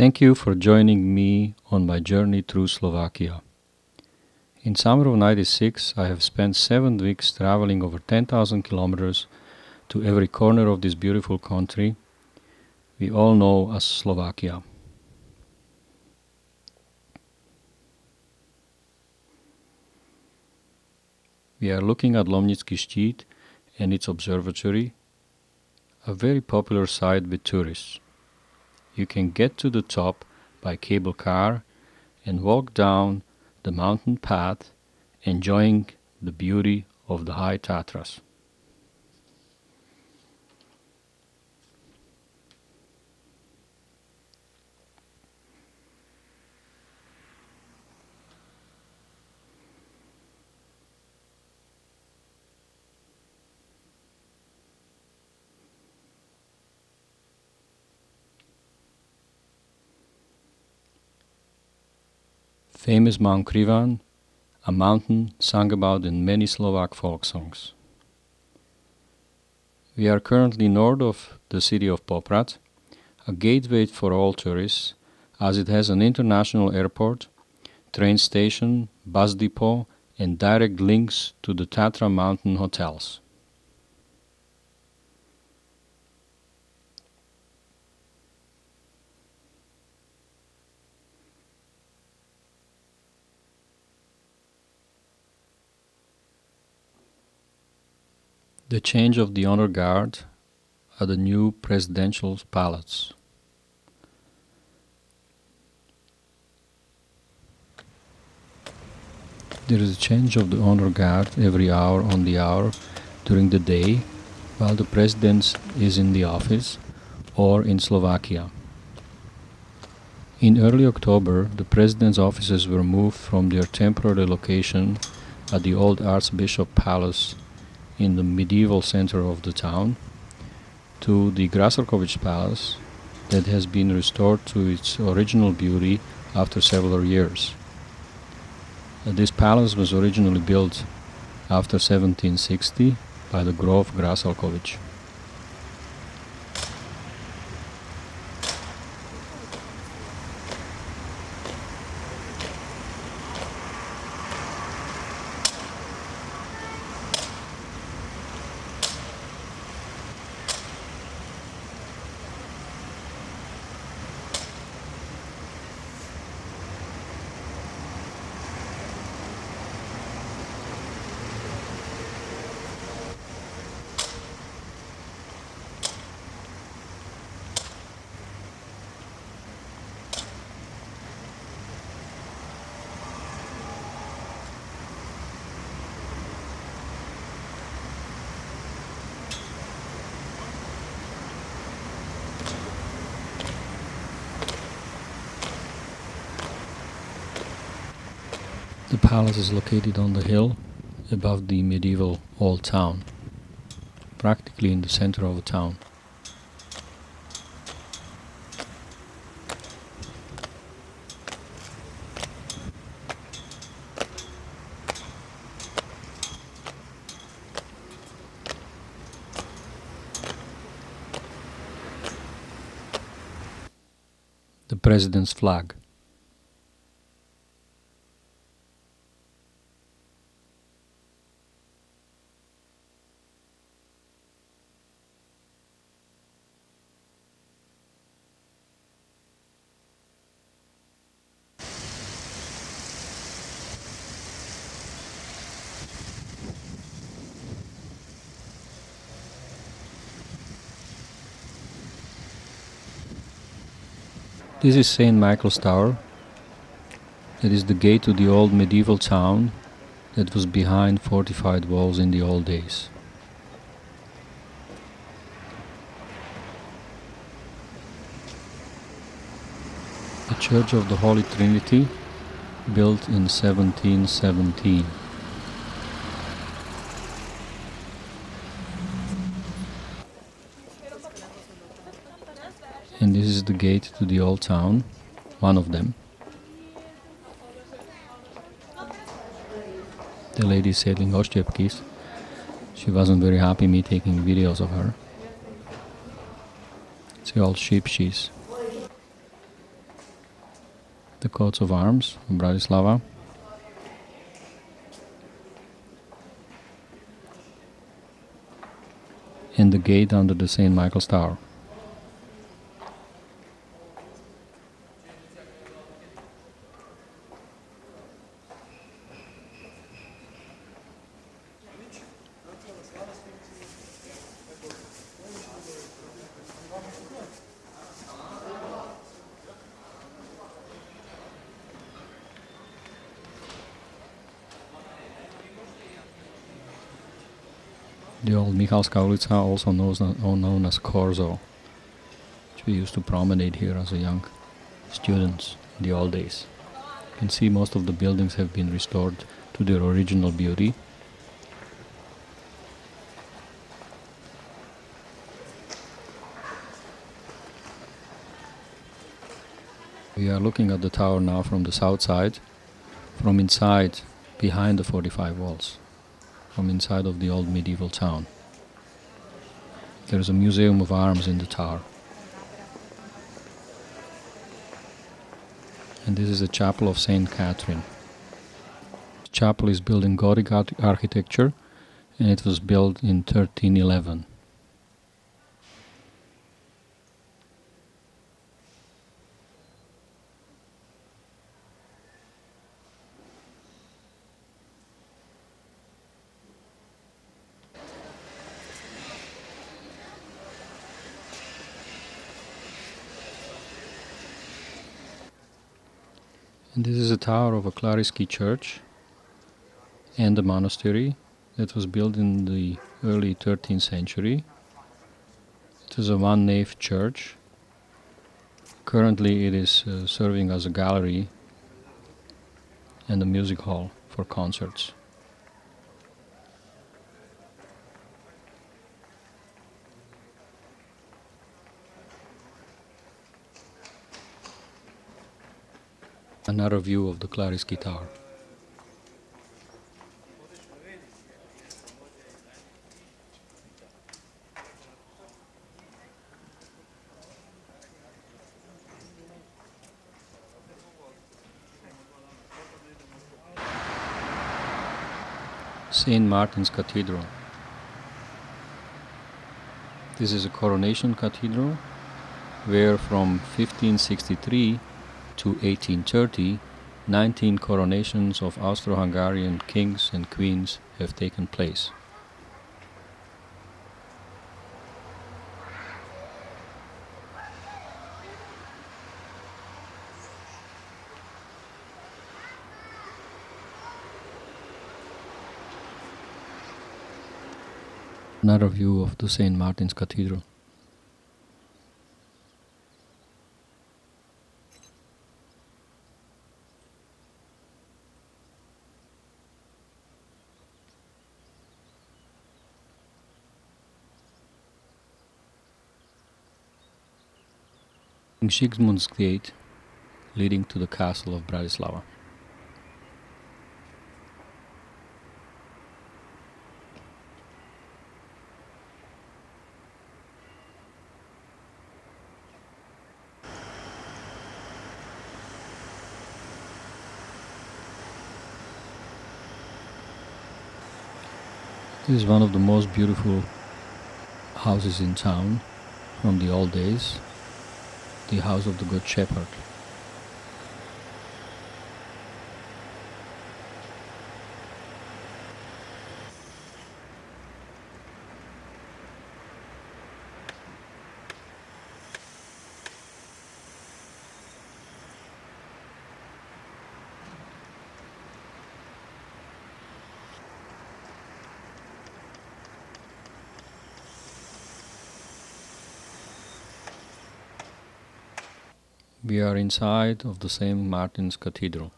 Thank you for joining me on my journey through Slovakia. In summer of '96, I have spent 7 weeks traveling over 10,000 kilometers to every corner of this beautiful country we all know as Slovakia. We are looking at Lomnický štít and its observatory, a very popular site with tourists. You can get to the top by cable car and walk down the mountain path, enjoying the beauty of the high Tatras. Famous Mount Krivan, a mountain sung about in many Slovak folk songs. We are currently north of the city of Poprad, a gateway for all tourists, as it has an international airport, train station, bus depot, and direct links to the Tatra mountain hotels. The change of the honor guard at the new presidential palace. There is a change of the honor guard every hour on the hour during the day while the president is in the office or in Slovakia. In early October, the president's offices were moved from their temporary location at the old Archbishop Palace in the medieval center of the town to the Grasalkovich Palace that has been restored to its original beauty after several years. This palace was originally built after 1760 by the Graf Grasalkovich. The palace is located on the hill above the medieval old town, practically in the center of the town. The president's flag. This is St. Michael's Tower. It is the gate to the old medieval town that was behind fortified walls in the old days. The Church of the Holy Trinity, built in 1717. And this is the gate to the old town, one of them. The lady is selling oštiepkis. She wasn't very happy me taking videos of her. It's the old sheep cheese. the coats of arms of Bratislava, and the gate under the St. Michael's Tower. The old Michalska ulica, also known as Corso, which we used to promenade here as a young students in the old days. You can see most of the buildings have been restored to their original beauty. We are looking at the tower now from the south side, from inside, behind the 45 walls, from inside of the old medieval town. There is a museum of arms in the tower. And this is a chapel of Saint Catherine. The chapel is built in Gothic architecture, and it was built in 1311. And this is a tower of a Clarisky church and a monastery that was built in the early 13th century. It is a one-nave church. Currently it is serving as a gallery and a music hall for concerts. Another view of the Clarisky Tower. St. Martin's Cathedral. This is a coronation cathedral where from 1563 to 1830, 19 coronations of Austro-Hungarian kings and queens have taken place. Another view of the St. Martin's Cathedral. Sigismund's Gate, leading to the castle of Bratislava. This is one of the most beautiful houses in town from the old days, the House of the Good Shepherd. We are inside of the St. Martin's Cathedral.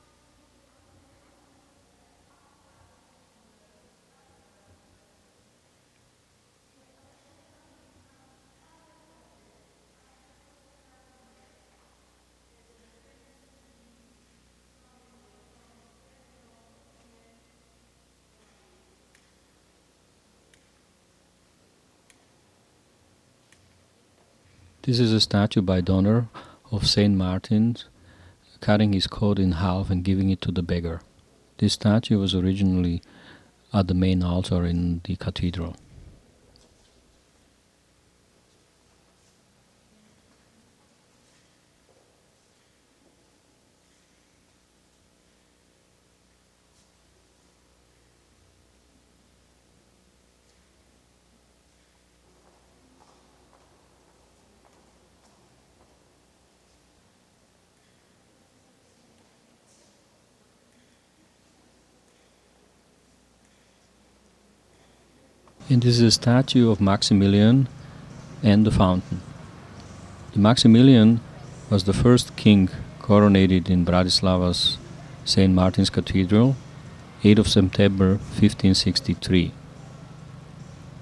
This is a statue by Donner of St. Martin's cutting his coat in half and giving it to the beggar. This statue was originally at the main altar in the cathedral. And this is a statue of Maximilian and the fountain. The Maximilian was the first king coronated in Bratislava's St. Martin's Cathedral, 8th of September 1563.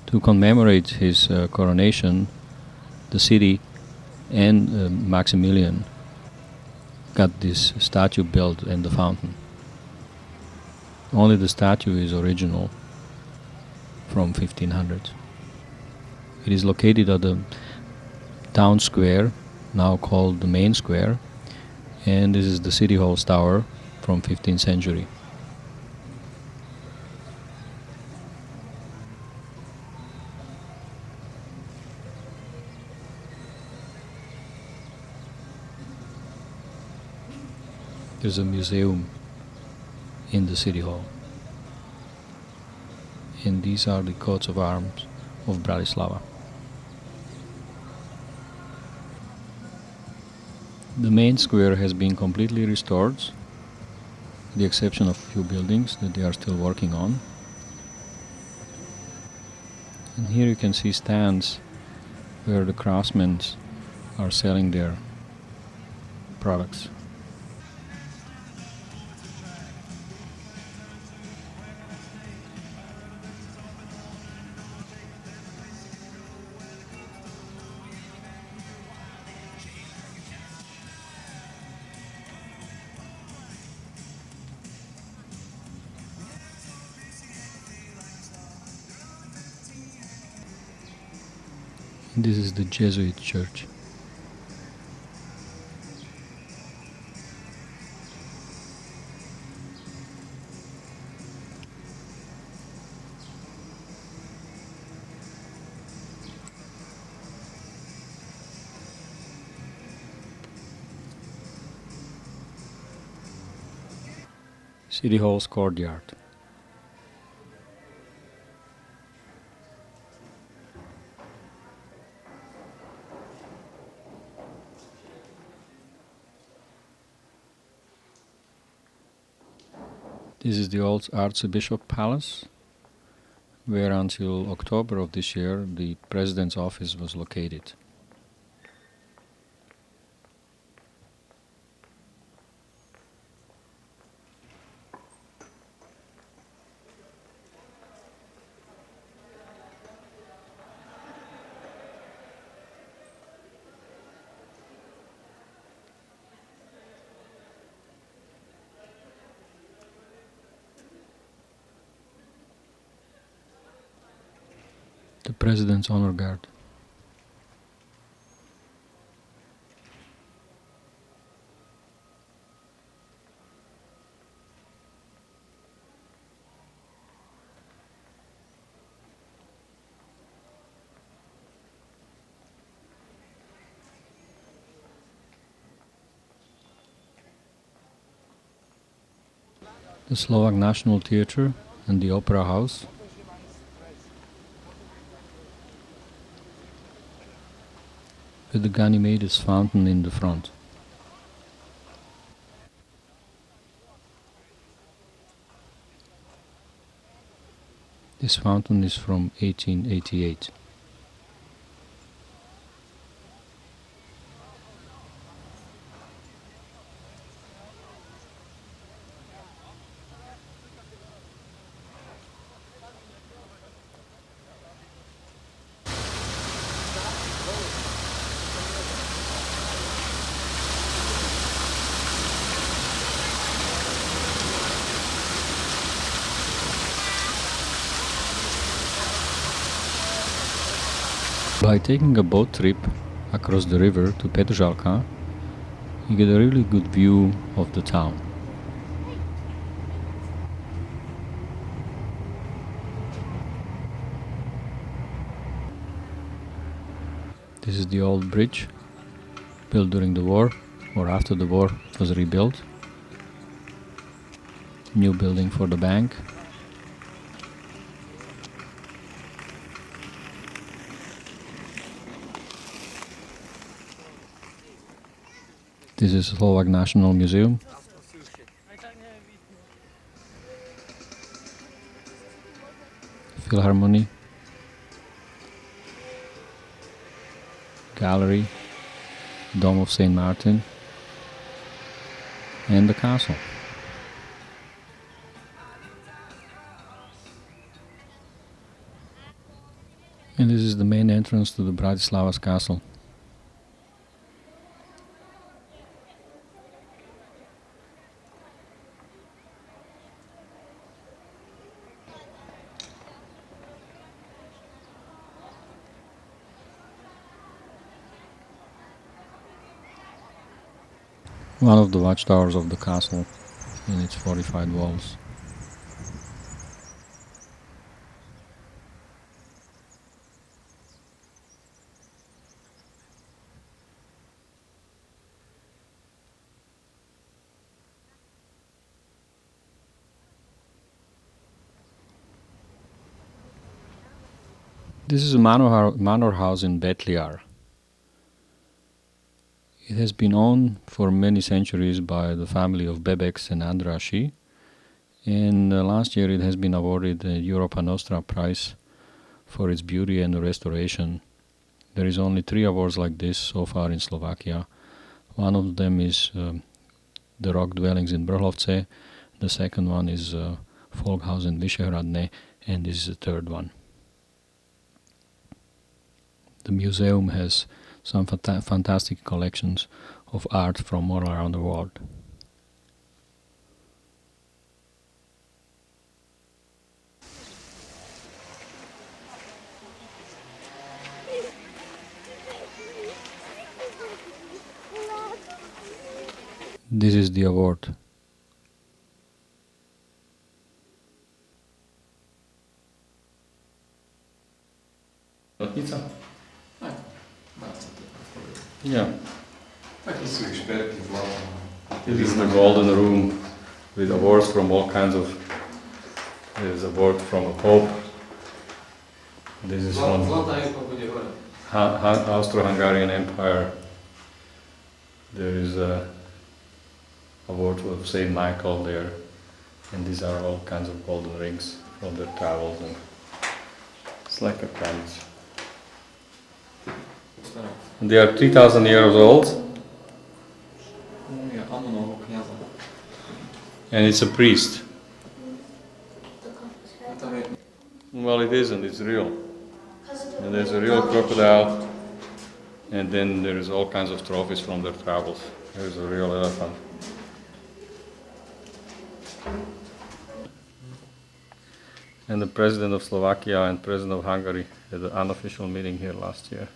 To commemorate his coronation, the city and Maximilian got this statue built and the fountain. Only the statue is original from 1500. It is located at the town square, now called the main square, and this is the city hall's tower from 15th century. There's a museum in the city hall. And these are the coats of arms of Bratislava. The main square has been completely restored, with the exception of a few buildings that they are still working on. And here you can see stands where the craftsmen are selling their products. This is the Jesuit church. City Hall's courtyard. This is the old Archbishop Palace, where until October of this year the President's office was located. The President's Honor Guard. The Slovak National Theatre and the Opera House. With the Ganymedes fountain in the front. This fountain is from 1888. By taking a boat trip across the river to Petržalka, You get a really good view of the town. This is the old bridge, built during the war, or after the war it was rebuilt. New building for the bank. This is Slovak National Museum. Philharmony. Gallery. Dome of St. Martin. And the castle. And this is the main entrance to the Bratislava's castle. One of the watchtowers of the castle in its fortified walls. This is a manor house in Betliar. It has been owned for many centuries by the family of Bebeks and Andrassy, and last year it has been awarded the Europa Nostra Prize for its beauty and restoration. There is only 3 awards like this so far in Slovakia. One of them is the rock dwellings in Brhlovce, the second one is Folkhaus in Vyšehradne, and this is the third one. The museum has some fantastic collections of art from all around the world. This is the award. Yeah. This is the golden room with awards from all kinds of. There is award from a pope. This is from Austro-Hungarian Empire. There is a award of Saint Michael there, and these are all kinds of golden rings from their travels, and it's like a crowns. They are 3,000 years old, and it's a priest. Well, it isn't, it's real. And there's a real crocodile, and then there's all kinds of trophies from their travels. There's a real elephant. And the president of Slovakia and president of Hungary had an unofficial meeting here last year.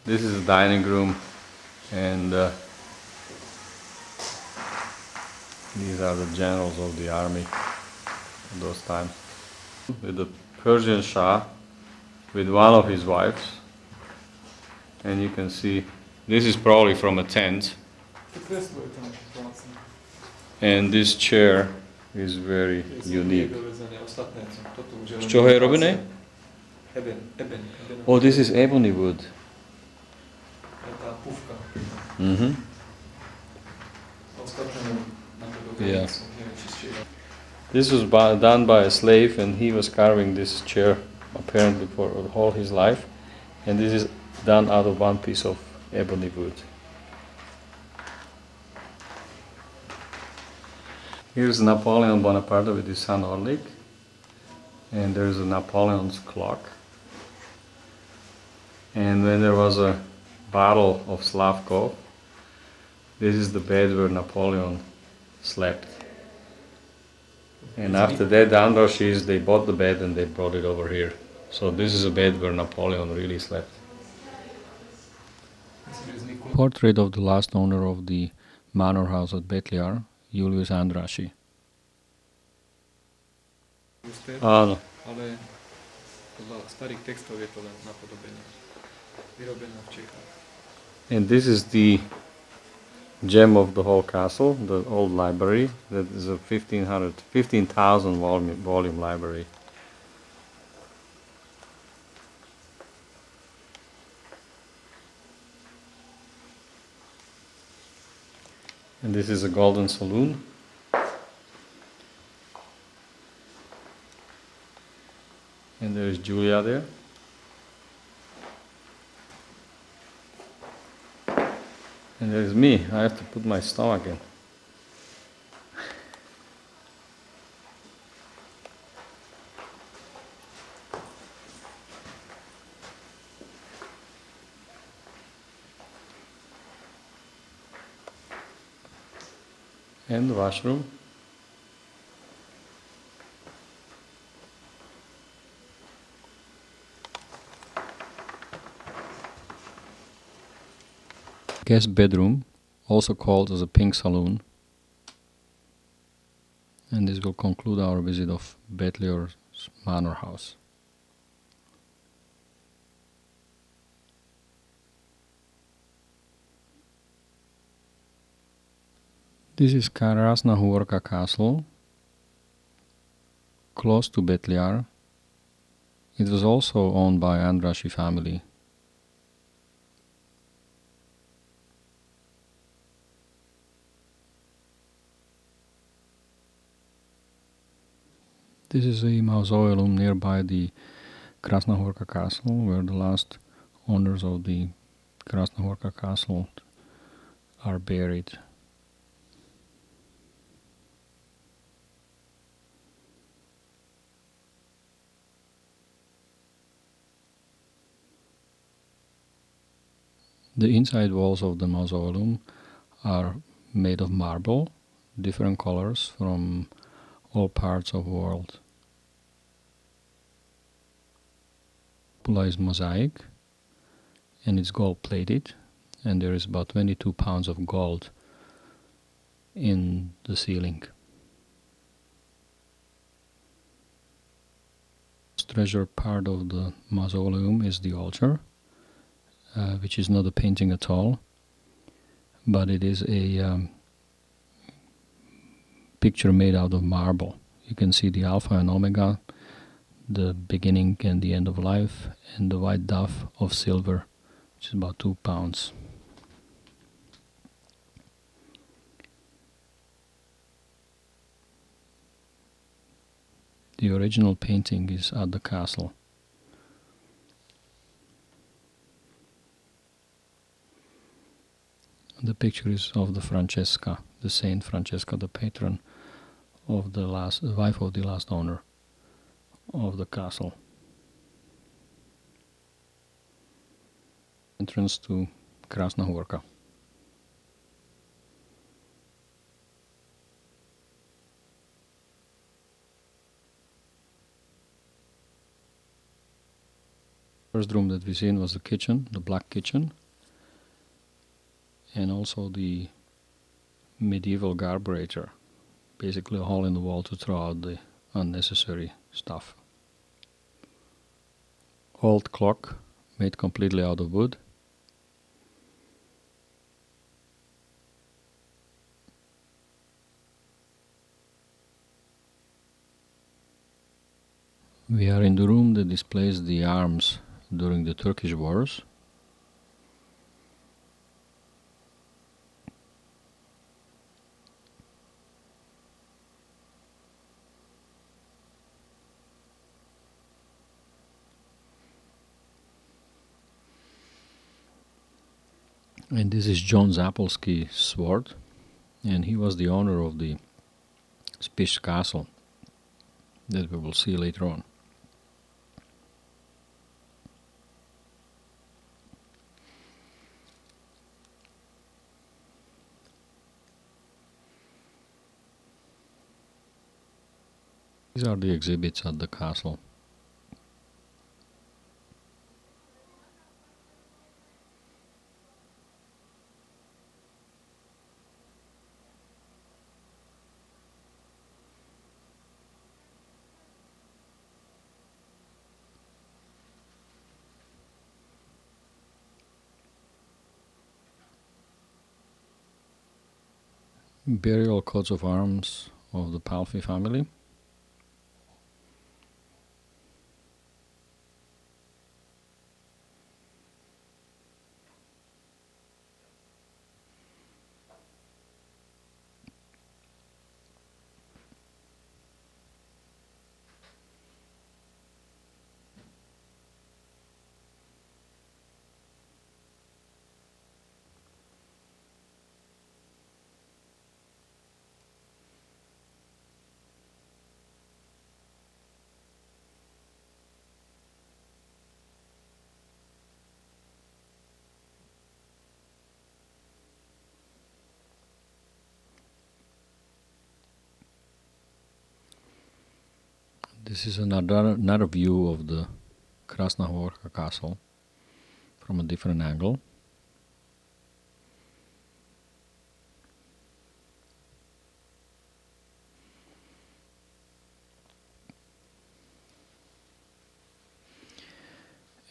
This is the dining room, and these are the generals of the army at those times. With the Persian Shah, with one of his wives, and you can see this is probably from a tent. And this chair is very unique. Z čoho je robené? Oh, this is ebony wood. Mm-hmm. Yeah. This was done by a slave, and he was carving this chair apparently for all his life, and this is done out of one piece of ebony wood. Here's Napoleon Bonaparte with his son Orlik, and there's a Napoleon's clock. And when there was a battle of Slavkov, this is the bed where Napoleon slept. And after that, the Andrassys, they bought the bed and they brought it over here. So this is a bed where Napoleon really slept. portrait of the last owner of the manor house at Betliar, Julius Andrassy. Áno. Ale podľa starých textov je to len napodobenie. Vyrobené v Čechách. And this is the gem of the whole castle, the old library. That is a 15,000 volume library. And this is a golden saloon. And there is Julia there. And there's me. I have to put my stomach in. And the washroom. Guest bedroom, also called as a pink saloon. And this will conclude our visit of Betliar's manor house. This is Krásna Hôrka castle, close to Betliar. It was also owned by Andrassy family. This is a mausoleum nearby the Krásna Hôrka castle, where the last owners of the Krásna Hôrka castle are buried. The inside walls of the mausoleum are made of marble, different colors from all parts of the world. Cupola is mosaic and it's gold plated, and there is about 22 pounds of gold in the ceiling. The treasure part of the mausoleum is the altar, which is not a painting at all, but it is a picture made out of marble. You can see the Alpha and Omega, the beginning and the end of life, and the white dove of silver, which is about 2 pounds. The original painting is at the castle. The picture is of the Francesca, the Saint Francesca, the patron of the wife of the last owner of the castle. Entrance to Krásna Hôrka. First room that we seen was the kitchen, the black kitchen, and also the medieval carburetor, basically a hole in the wall to throw out the unnecessary stuff. Old clock made completely out of wood. We are in the room that displays the arms during the Turkish wars. And this is John Zapolsky's sword, and he was the owner of the Spiš castle that we will see later on. These are the exhibits at the castle. burial coats of arms of the Palfi family. This is another view of the Krasna Horka castle from a different angle.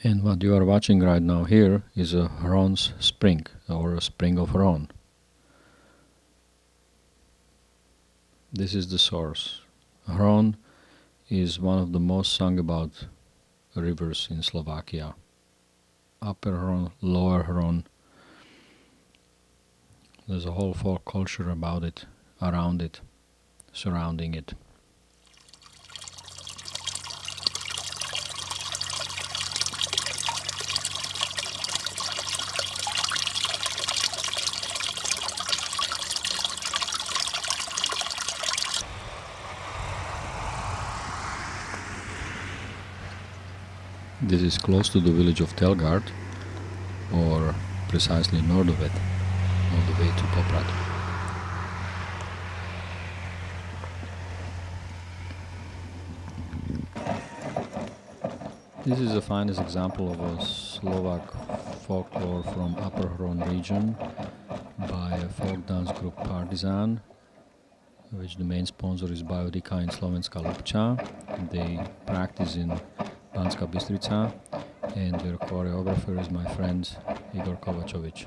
And what you are watching right now here is a Hron's spring, or a spring of Hron. This is the source. Hron is one of the most sung about rivers in Slovakia. Upper Hron, Lower Hron. There's a whole folk culture about it, around it, surrounding it. This is close to the village of Telgard, or precisely north of it, on the way to Poprad. This is the finest example of a Slovak folklore from Upper Hron region by a folk dance group Partizan, which the main sponsor is Biodika in Slovenská Lubča. They practice in Banská Bystrica, and their choreographer is my friend Igor Kovačovič.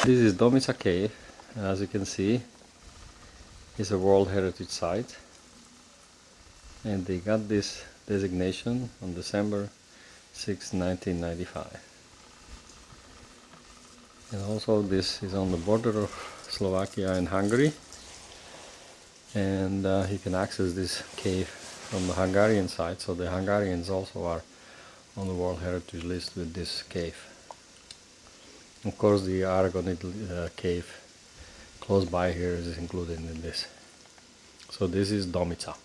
This is Domica Cave. As you can see, it's a World Heritage Site, and they got this designation on December 6, 1995. And also this is on the border of Slovakia and Hungary, and you can access this cave from the Hungarian side, so the Hungarians also are on the World Heritage list with this cave. Of course, the Aragonite cave close by here is included in this. So this is Domica.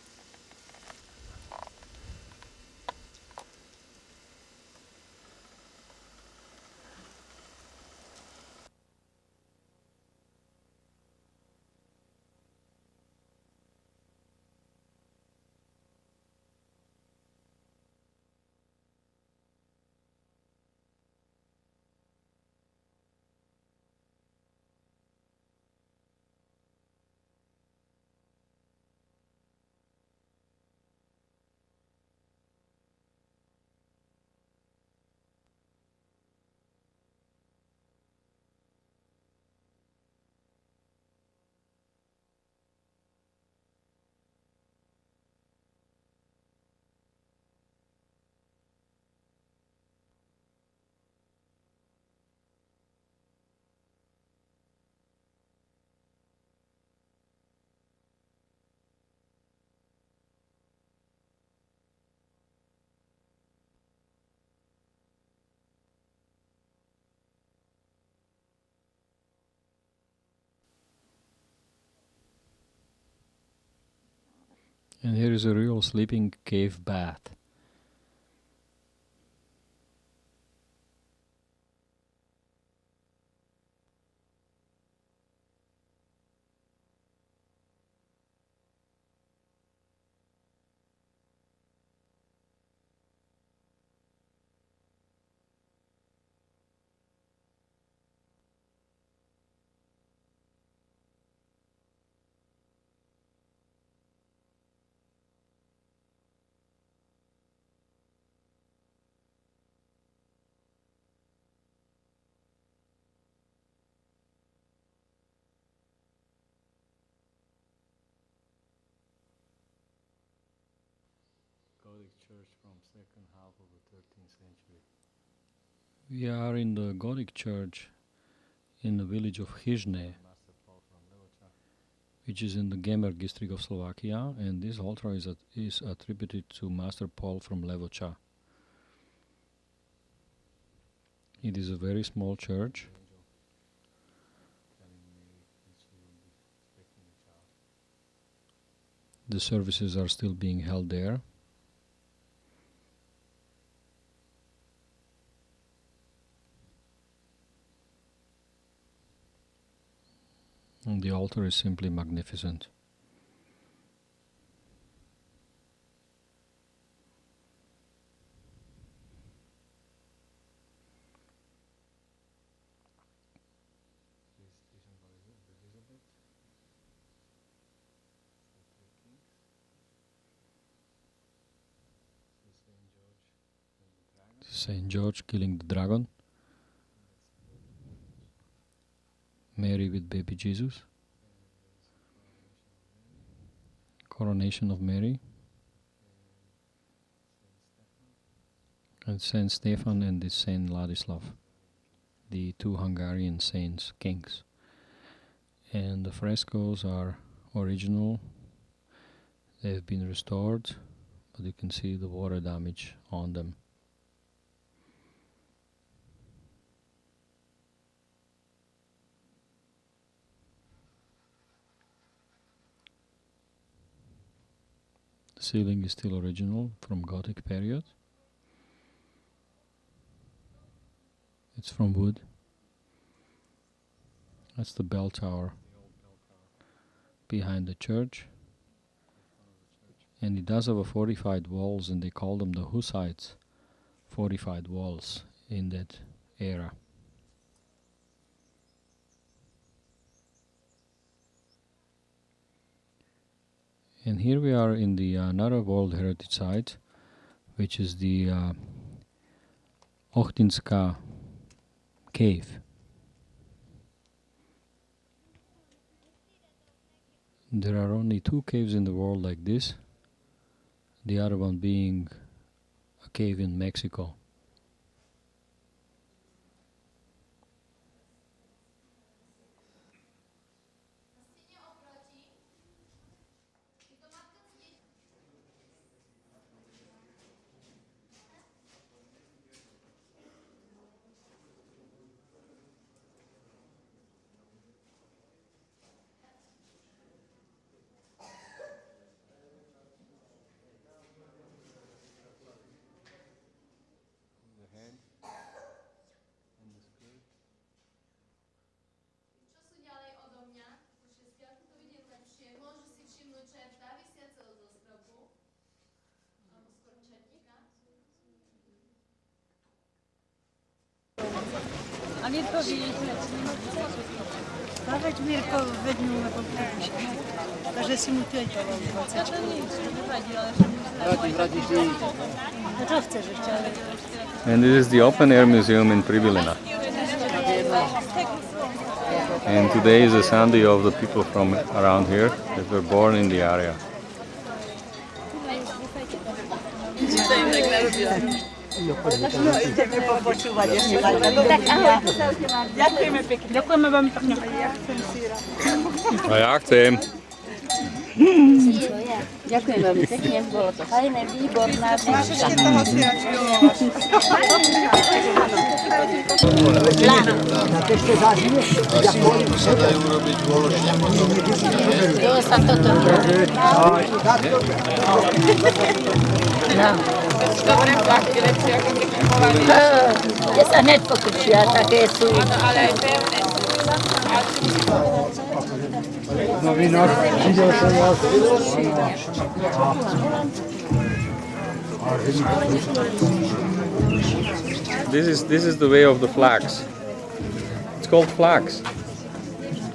And here is a real sleeping cave bath. Gothic church from second half of the 13th century. We are in the Gothic church in the village of Hyžne, which is in the Gemer district of Slovakia, and this altar is attributed to Master Paul from Levoča. It is a very small church. The services are still being held there. And the altar is simply magnificent. Saint George killing the dragon. Mary with baby Jesus. Coronation of Mary. And Saint Stephen and this Saint Ladislav, the two Hungarian saints, kings. And the frescoes are original. They have been restored, but you can see the water damage on them. The ceiling is still original from Gothic period. It's from wood. That's the bell tower behind the church. And it does have a fortified walls, and they call them the Hussites fortified walls in that era. And here we are in the another World Heritage Site, which is the Ochtinska cave. There are only 2 caves in the world like this, the other one being a cave in Mexico. A Mirkovi Zaveď Mirko, veď mu lebo takže si mu tu aj ja to nič, nevadí, ale že a čo chceš ešte, ale... And this is the open air museum in Pribilina. And today is a Sunday of the people from around here that were born in the area. No, ideme popočúvať ešte. Tak ahoj, ďakujeme pekne. Ďakujeme veľmi pekne. Ja chcem síra. A ja chcem. Ďakujem veľmi pekne, bolo to fajné, výborná. Máš ešte toho síra, či ho nemáš? Na tešte zážiješ? Asi sa dajú robiť dôložne potom. Jo, sa toto Dobre plachty, lepšie ako pripravované. ja sa hneď pokrčia, také sú. Áno, ale aj pevné sú. No víno, videl som vás. This is the way of the flax. It's called flax.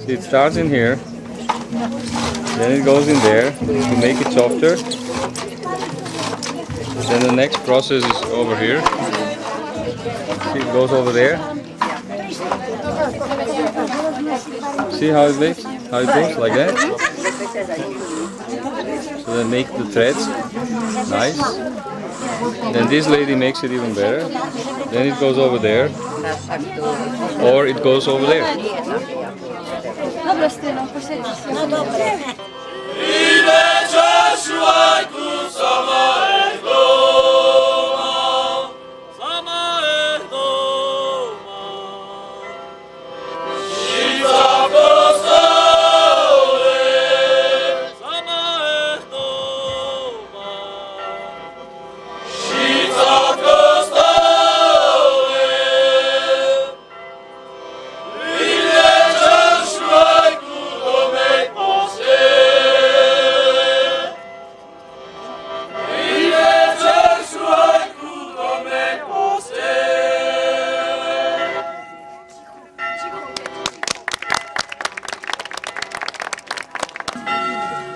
See, it starts in here, then it goes in there to make it softer. Then the next process is over here. See, it goes over there. See how it makes? How it goes like that? So then make the threads nice. Then this lady makes it even better. Then it goes over there, or it goes over there. Dobre, Steno, posedíš si. No dobre.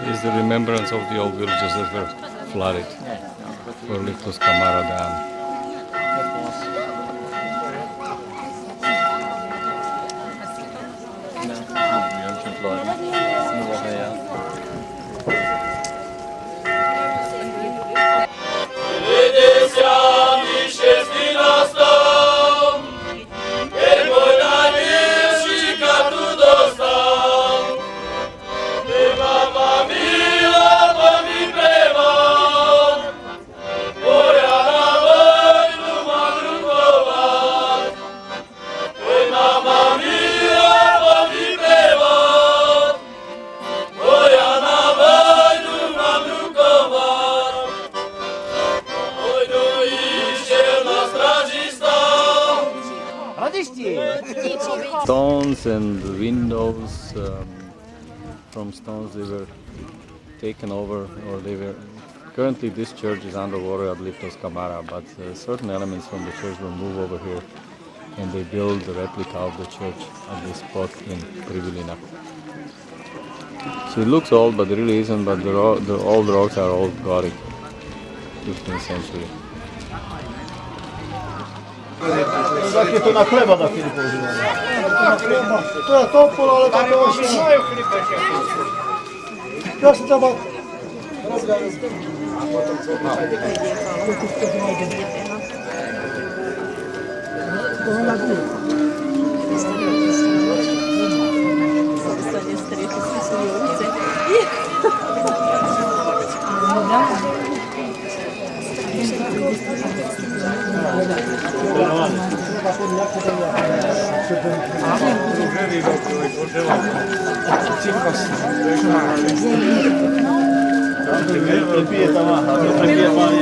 Is the remembrance of the old villages that were flooded for Litovská Dam. Wiedz ja mi się Stones and windows, from stones they were taken over, or they were. Currently this church is underwater, I believe it was Kamara, but certain elements from the church were moved over here and they built the replica of the church at this spot in Privilina. So it looks old, but it really isn't, but the old rocks are all Gothic, 15th century. Také to na chleba taky nepoužíváme. To je topol, ale to je oštěný. Já si tam mám.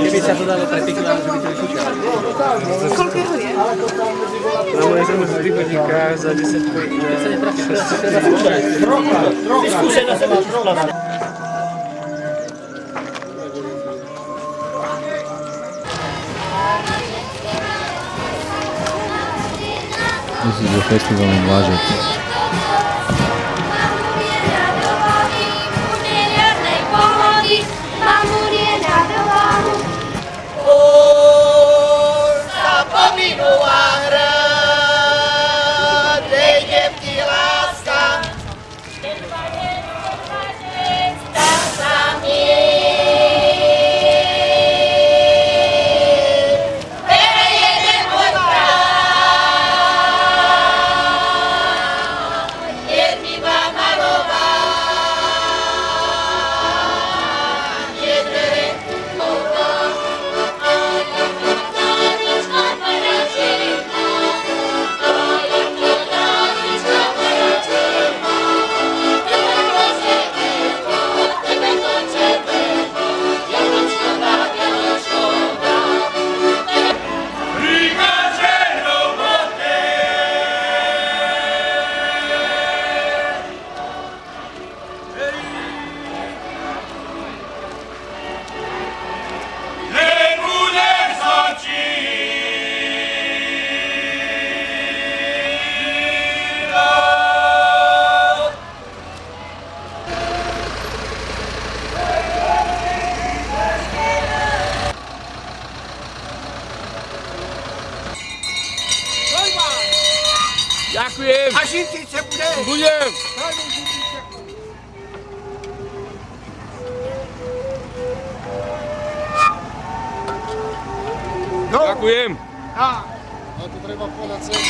Keby sa to dalo pre 5 kg, že by to vyšúčalo. Koľko je hodie? No môj som už príchodníka za 10 kg. Keď sa netrafí, Skúsená sa máš skladať. This is the festival in Lažec. Ďakujem. A žintice bude? Budem. No. Ďakujem. A to treba podať sem.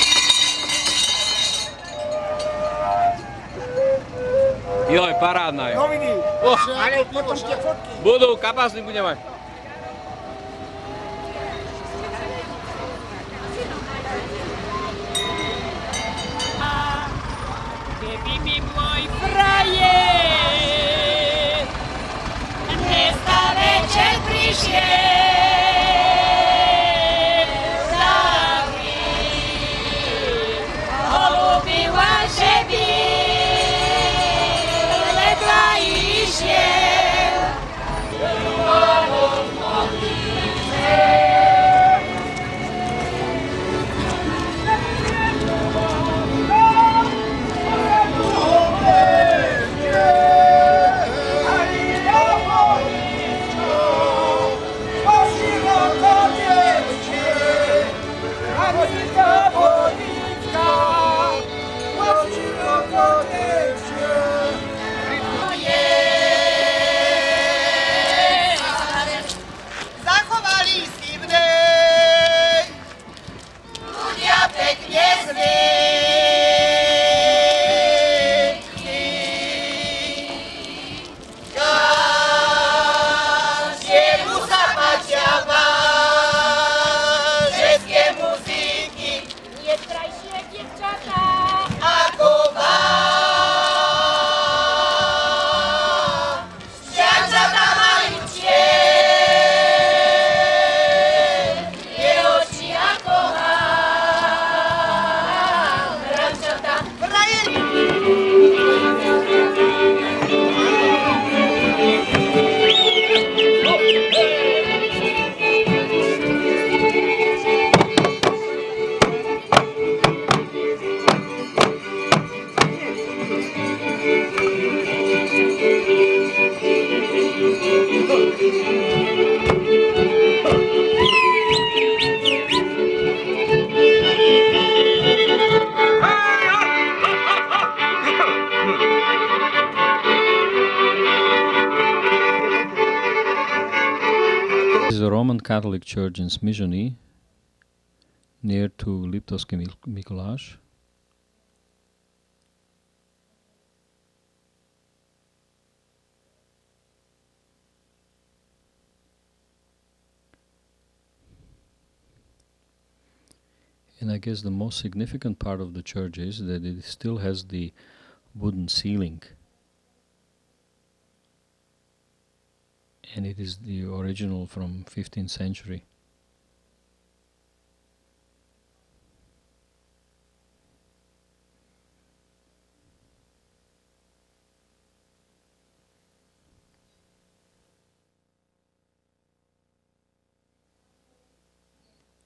Joj, parádna je. Noviny. Ale potom tie fotky. Budú, kapasný budeme. Keby mi môj frajer dneska večer prišiel za mým, holubila, že by vedľa išiel. Catholic church in Smizhony, near to Liptovský Mikuláš. And I guess the most significant part of the church is that it still has the wooden ceiling. And it is the original from 15th century.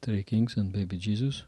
Three kings and baby Jesus.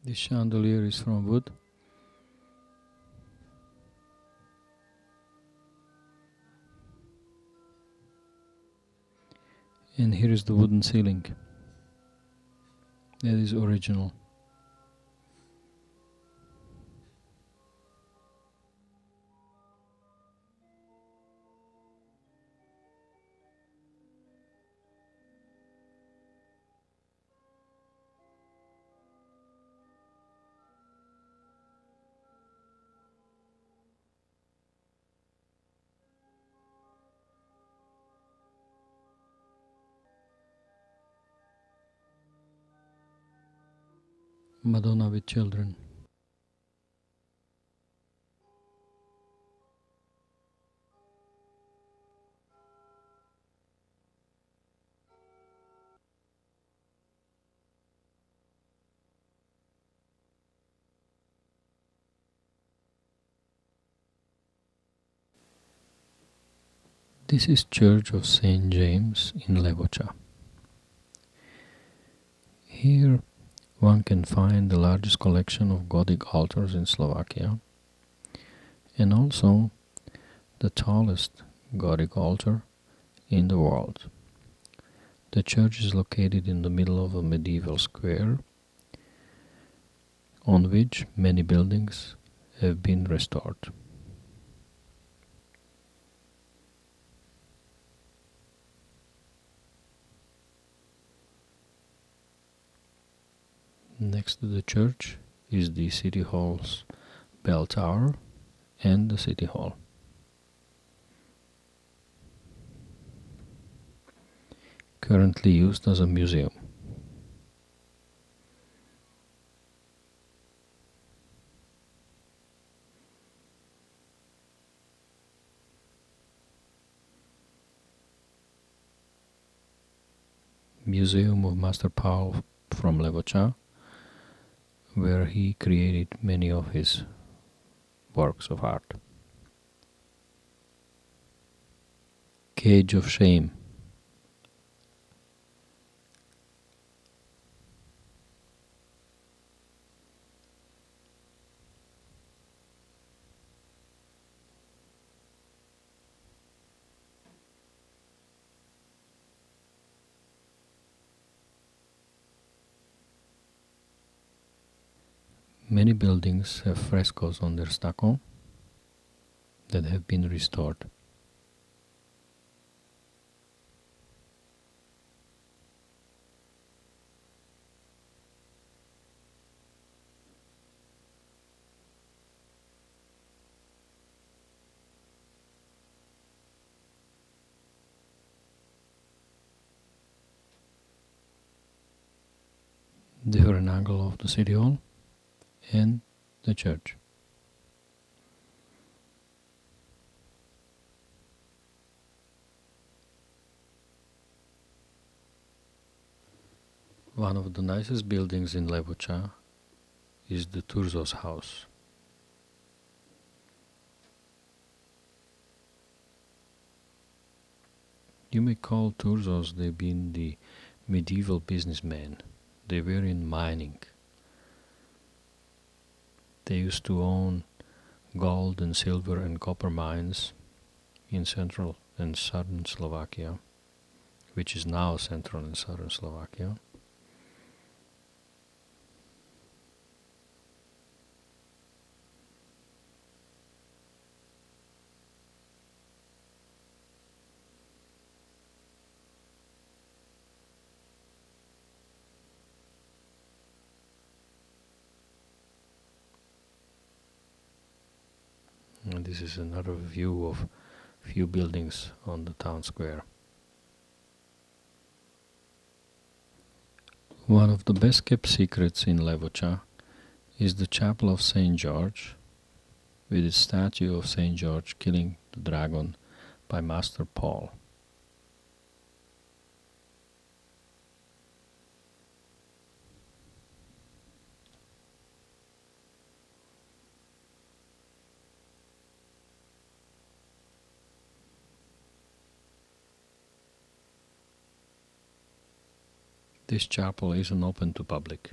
This chandelier is from wood. And here is the wooden ceiling. That is original. Madonna with children. This is Church of St. James in Levoča. Here one can find the largest collection of Gothic altars in Slovakia, and also the tallest Gothic altar in the world. The church is located in the middle of a medieval square on which many buildings have been restored. Next to the church is the city hall's bell tower and the city hall. Currently used as a museum. Museum of Master Paul from Levoča, where he created many of his works of art. Cage of Shame. Many buildings have frescoes on their stucco that have been restored. different angle of the city hall and the church. One of the nicest buildings in Levoča is the Turzos house. You may call Turzos they been the medieval businessmen. They were in mining. They used to own gold and silver and copper mines in central and southern Slovakia, which is now central and southern Slovakia. And this is another view of few buildings on the town square. One of the best kept secrets in Levoča is the chapel of St. George, with its statue of St. George killing the dragon by Master Paul. This chapel isn't open to public.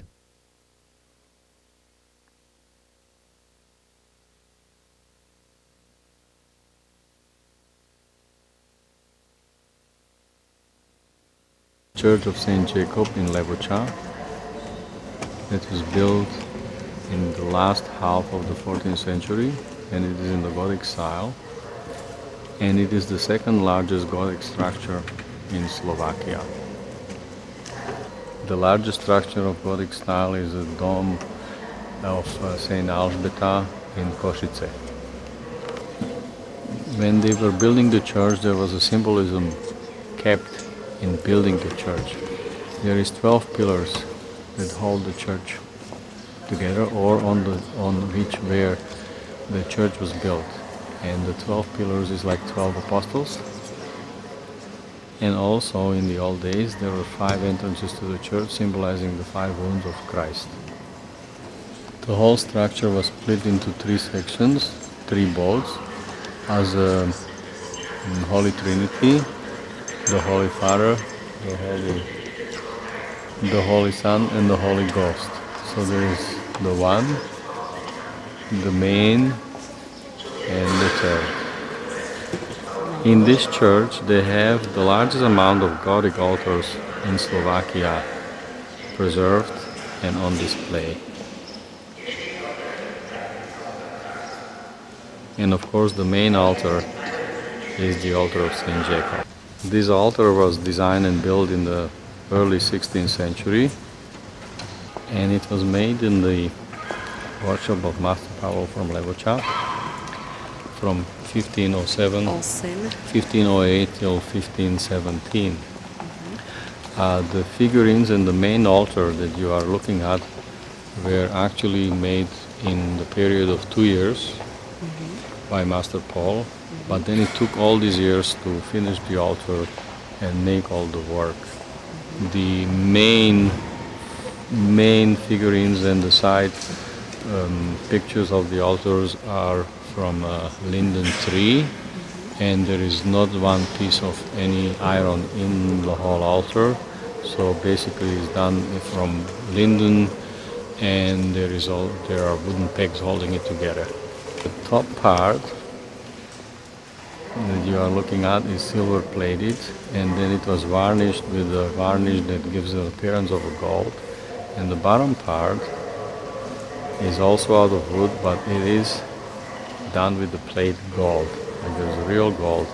Church of St. Jacob in Levoča, that was built in the last half of the 14th century, and it is in the Gothic style, and it is the second largest Gothic structure in Slovakia. The largest structure of Gothic style is the dome of St. Alžbeta in Košice. When they were building the church, there was a symbolism kept in building the church. There is 12 pillars that hold the church together, or on where the church was built. And the 12 pillars is like 12 apostles. And also in the old days there were 5 entrances to the church, symbolizing the 5 wounds of Christ. The whole structure was split into 3 sections, 3 boats, as a Holy Trinity, the Holy Father, the Holy Son, and the Holy Ghost. So there is the One, the Main, and the Third. In this church they have the largest amount of Gothic altars in Slovakia preserved and on display. And of course the main altar is the altar of St. Jacob. This altar was designed and built in the early 16th century, and it was made in the workshop of Master Pavel from Levoča from 1508 till 1517. The figurines in the main altar that you are looking at were actually made in the period of 2 years by Master Paul, but then it took all these years to finish the altar and make all the work. The main figurines and the side pictures of the altars are from a linden tree, and there is not one piece of any iron in the whole altar. So basically it's done from linden, and there are wooden pegs holding it together. The top part that you are looking at is silver plated, and then it was varnished with a varnish that gives the appearance of a gold. And the bottom part is also out of wood, but it is done with the plate gold. Like there's real gold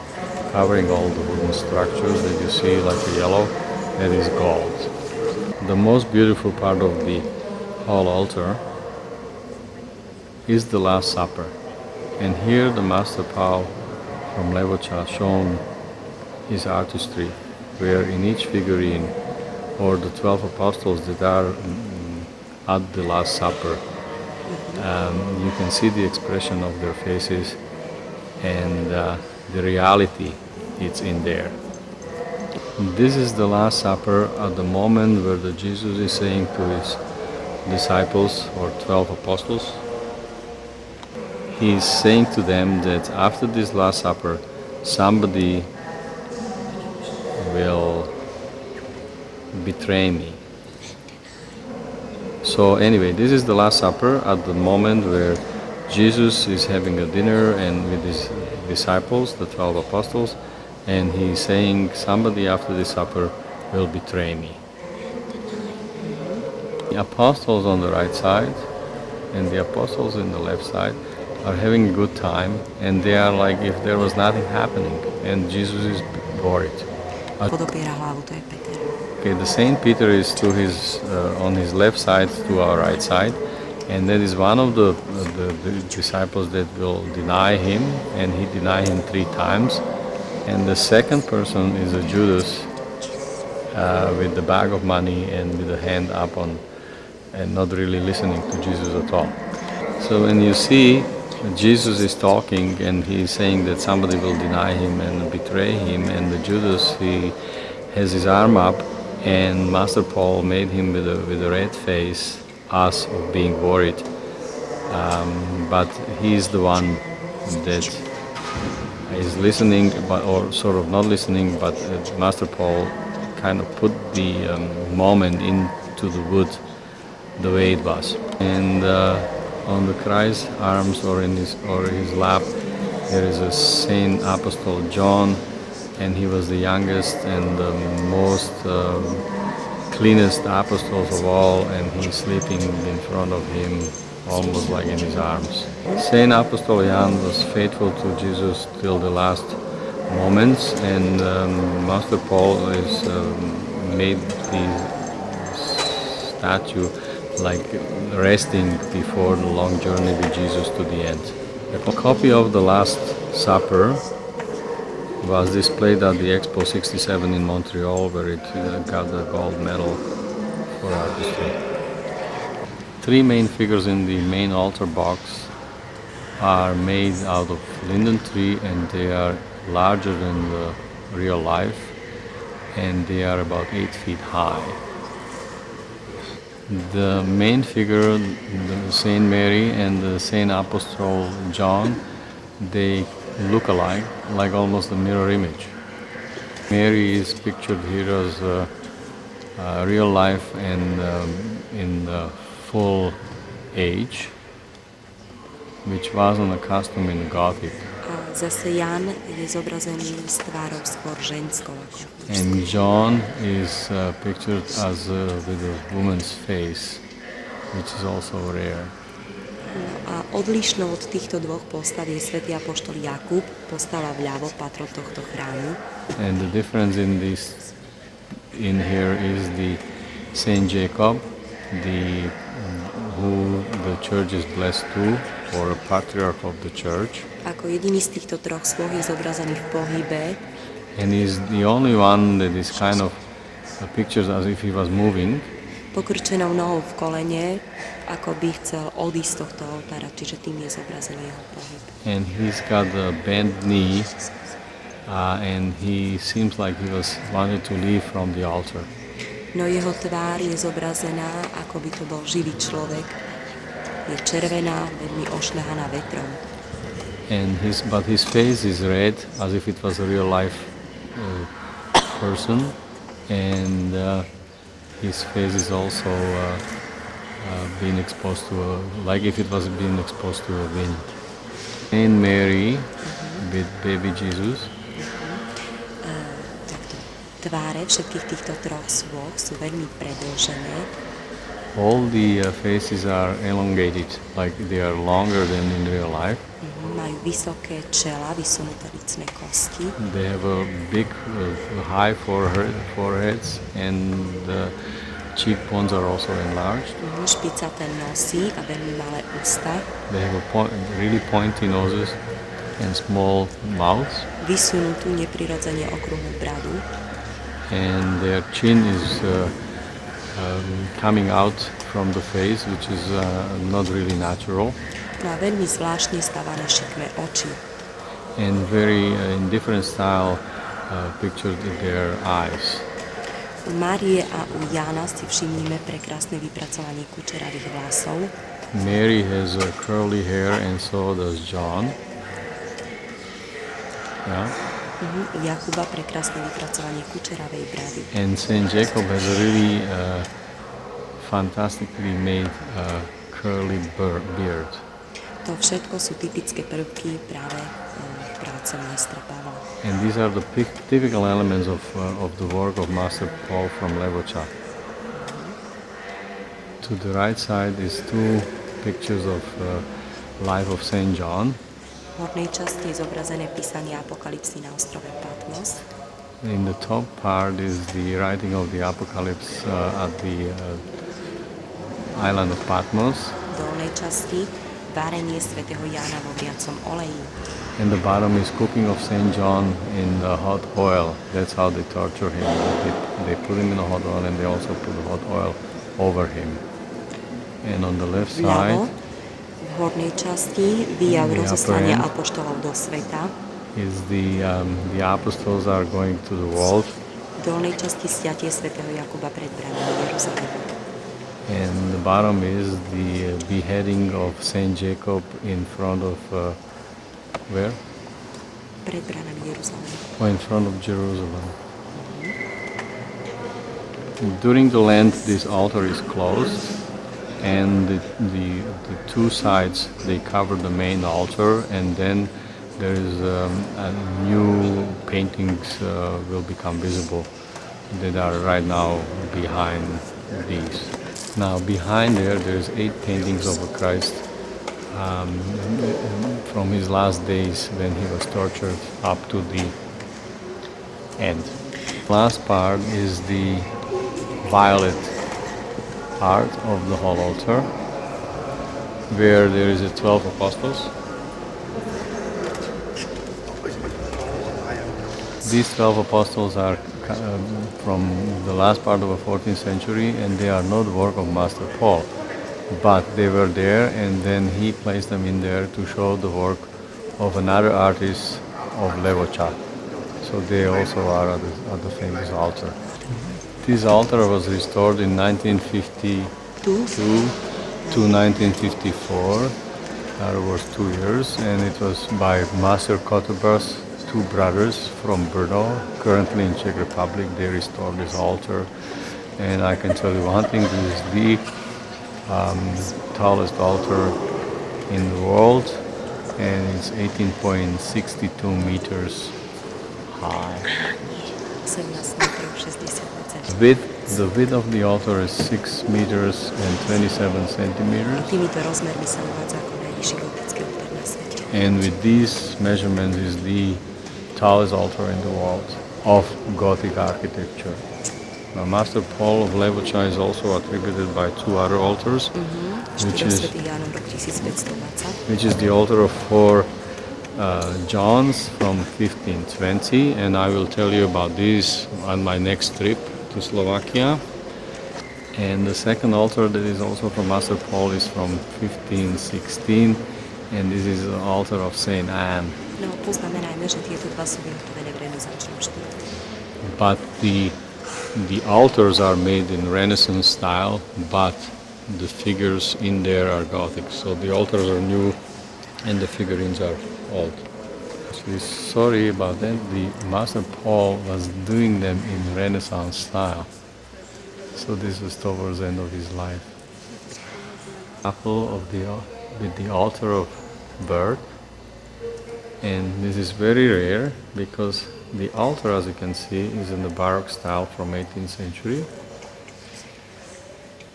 covering all the wooden structures that you see, like the yellow, that is gold. The most beautiful part of the whole altar is the Last Supper. And here the Master Paul from Levoča shown his artistry, where in each figurine, or the 12 apostles that are at the Last Supper. You can see the expression of their faces, and the reality it's in there. This is the Last Supper at the moment where Jesus is saying to his disciples or 12 apostles, he is saying to them that after this Last Supper somebody will betray me. So anyway, this is the Last Supper at the moment where Jesus is having a dinner and with his disciples, the 12 apostles, and he's saying somebody after the supper will betray me. The apostles on the right side and the apostles in the left side are having a good time, and they are like if there was nothing happening, and Jesus is worried. Podopiera hlavu, to je Peter. Okay, the Saint Peter is to his on his left side to our right side, and that is one of the disciples that will deny him, and he denied him 3 times. And the second person is a Judas with the bag of money and with the hand up on, and not really listening to Jesus at all. So when you see Jesus is talking and he is saying that somebody will deny him and betray him, and the Judas, he has his arm up, and Master Paul made him with a red face, us of being worried, but he is the one that is listening, or sort of not listening, but Master Paul kind of put the moment into the wood the way it was. And on the Christ's arms or in his lap there is a Saint Apostle John, and he was the youngest and the most cleanest apostles of all, and he's sleeping in front of him, almost like in his arms. Saint Apostle Jan was faithful to Jesus till the last moments, and Master Paul is made the statue like resting before the long journey with Jesus to the end. A copy of the Last Supper was displayed at the Expo 67 in Montreal, where it got a gold medal for artistry. 3 main figures in the main altar box are made out of linden tree, and they are larger than the real life, and they are about 8 feet high. The main figure, the Saint Mary and the Saint Apostle John, they look alike, like almost a mirror image. Mary is pictured here as real life and in the full age, which wasn't a custom in Gothic. A zase Jan je zobrazený s tvárou skôr ženskou. And John is pictured as with a woman's face, which is also rare. A odlišnou od týchto dvoch postav je svätý apoštol Jakub, postava vľavo, patron tohto chrámu. And the difference in here is the Saint Jacob, who the church is blessed to, or a patriarch of the church. Ako jediný z týchto troch sloh je zobrazený v pohybe. And he's the only one that is kind of pictured as if he was moving. Pokrčenou nohou v kolene, ako by chcel odísť z tohto oltára, čiže tým je zobrazený jeho pohyb. And he's got a bent knee, and he seems like he was wanted to leave from the altar. No jeho tvár je zobrazená, ako by to bol živý človek. Je červená, veľmi ošľahaná vetrom. But his face is red, as if it was a real life person, and his face is also being exposed to like if it was being exposed to a wind. Saint Mary with baby Jesus. Tváre všetkých týchto troch svôch sú veľmi predĺžené. All the faces are elongated, like they are longer than in real life. Majú vysoké čela, vysunuté lícne kosti. They have a big, high foreheads, and the cheekbones are also enlarged. Špicaté nosy a veľmi malé ústa. They have really pointy noses and small mouths. Vysunutú neprirodzene okrúhlu bradu. And their chin is coming out from the face, which is not really natural. Má veľmi zvláštne stavané šikmé oči. And very in different style pictured their eyes. U Márie a u Jána si všimnime prekrásne vypracovanie kučeravých vlasov. Mary has curly hair and so does John. Yeah. U Jakuba prekrásne vypracovanie kučeravej brady. And Saint Jacob has a really fantastically made curly beard. To všetko sú typické prvky práve práce majstra Pavla. And these are the typical elements of the work of Master Paul from Levoča. To the right side is two pictures of life of Saint John. V hornej časti je zobrazené písanie Apokalipsy na ostrove Patmos. In the top part is the writing of the Apocalypse at the island of Patmos. V dolnej časti várenie svätého Jána vo vriacom oleji. And the bottom is cooking of Saint John in the hot oil. That's how they torture him. They put him in the hot oil and they also put the hot oil over him. And on the left side, v hornej časti výjav rozoslania apoštolov do sveta. Is the apostles are going to the world. V dolnej časti sťatie svätého Jakuba pred bránami Jeruzalema. And the bottom is the beheading of Saint Jacob in front of where? Pred bránami Jeruzalema. Oh, in front of Jerusalem. During the Lent, this altar is closed, and the two sides they cover the main altar, and then there is a new paintings will become visible that are right now behind these. Now behind there's 8 paintings of Christ from his last days when he was tortured up to the end. Last part is the violet part of the whole altar, where there is 12 apostles. These 12 apostles are from the last part of the 14th century, and they are not the work of Master Paul, but they were there, and then he placed them in there to show the work of another artist of Levoča. So they also are at the famous altar. This altar was restored in 1952 to 1954. There was 2 years, and it was by Master Kotobra's 2 brothers from Brno, currently in Czech Republic. They restored this altar, and I can tell you one thing: this is the tallest altar in the world, and it's 18.62 meters high. The width of the altar is 6 meters and 27 centimeters. Týmito rozmermi sa uvádza ako najvyšší gotický oltár na svete. And with these measurements is the tallest altar in the world of Gothic architecture. Now, Master Paul of Levoča is also attributed by 2 other altars, which is the altar of 4 Johns from 1520, and I will tell you about this on my next trip to Slovakia. And the second altar that is also from Master Paul is from 1516, and this is the altar of Saint Anne. No, poznamenajme, že tieto dva sú vyhotovené v renesančnom štýle. But the altars are made in Renaissance style, but the figures in there are Gothic. So the altars are new and the figurines are old. Actually, sorry about that. The Master Paul was doing them in Renaissance style. So this was towards the end of his life. Apple with the altar of bird. And this is very rare because the altar, as you can see, is in the Baroque style from 18th century.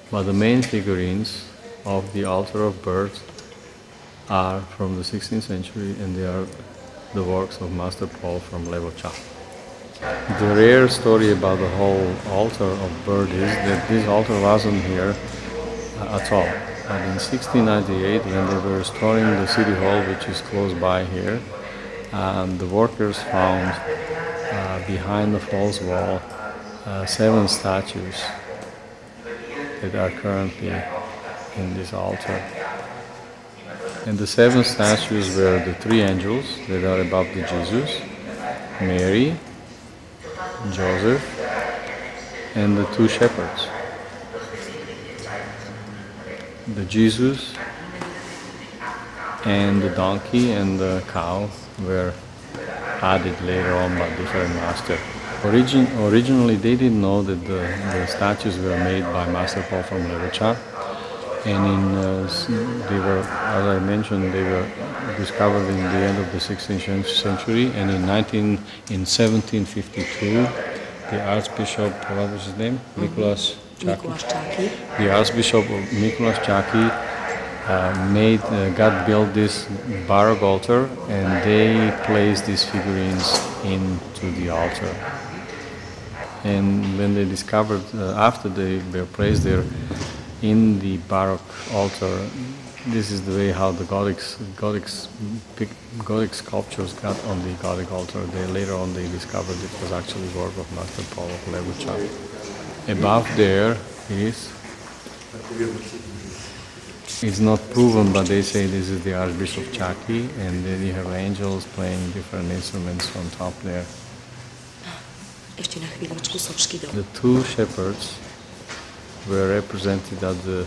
But the main figurines of the altar of birds are from the 16th century, and they are the works of Master Paul from Levoča. The rare story about the whole altar of bird is that this altar wasn't here at all. And in 1698, when they were restoring the city hall, which is close by here, the workers found behind the false wall 7 statues that are currently in this altar. And the 7 statues were the 3 angels that are above the Jesus, Mary, Joseph, and the 2 shepherds. The Jesus and the donkey and the cow were added later on by different masters. Originally they didn't know that the statues were made by Master Paul from Levicha, and they were, as I mentioned, they were discovered in the end of the 16th century, and in 1752 the Archbishop, what was his name? Mikuláš Čáky. The Archbishop of Mikuláš Čáky God built this Baroque altar, and they placed these figurines into the altar. And when they discovered, after they were placed there in the Baroque altar, this is the way how the Gothic sculptures got on the Gothic altar. Later on they discovered it was actually work of Master Paul of Levucha. Above there is, it's not proven, but they say this is the Archbishop Čáky, and then you have angels playing different instruments on top there. The 2 shepherds were represented at the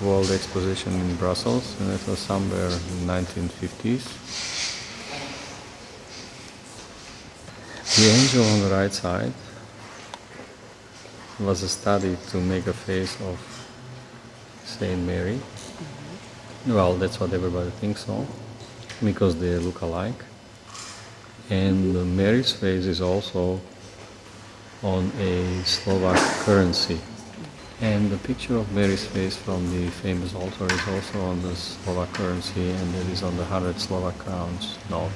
World Exposition in Brussels, and it was somewhere in the 1950s. The angel on the right side was a study to make a face of Saint Mary. Well, that's what everybody thinks so, because they look alike. And Mary's face is also on a Slovak currency. And the picture of Mary's face from the famous altar is also on the Slovak currency, and it is on the 100 Slovak crowns note.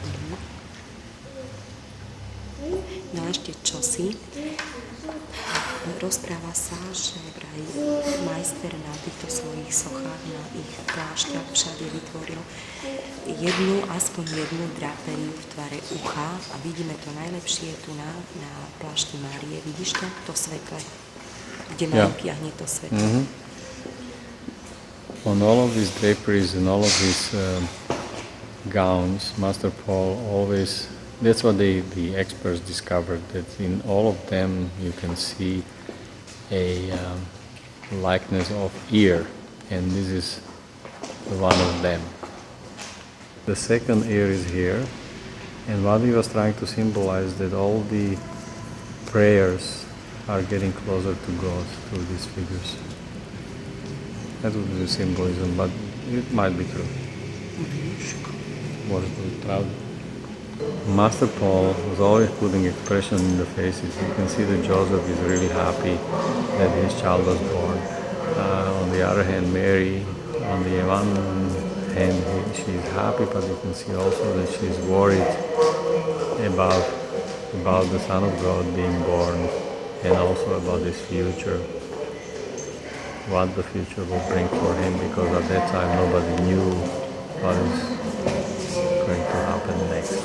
No ešte čosi. Rozpráva sa, že vraj majster na týchto svojich sochách, na ich plášťach všade vytvoril aspoň jednu draperiu v tvare ucha, a vidíme to najlepšie tu na plášti Márie. Vidíš to? To svetle, kde natiahne to svetlo. Mm-hmm. On all of these draperies and all of these gowns, Master Paul always, that's what the experts discovered, that in all of them you can see a likeness of ear, and this is one of them. The second ear is here, and what he was trying to symbolize that all the prayers are getting closer to God through these figures. That would be the symbolism, but it might be true. What is proud? Master Paul was always putting expression in the faces. You can see that Joseph is really happy that his child was born. On the other hand, Mary, on the one hand, she is happy, but you can see also that she is worried about the Son of God being born, and also about his future, what the future will bring for him, because at that time nobody knew what is going to happen next.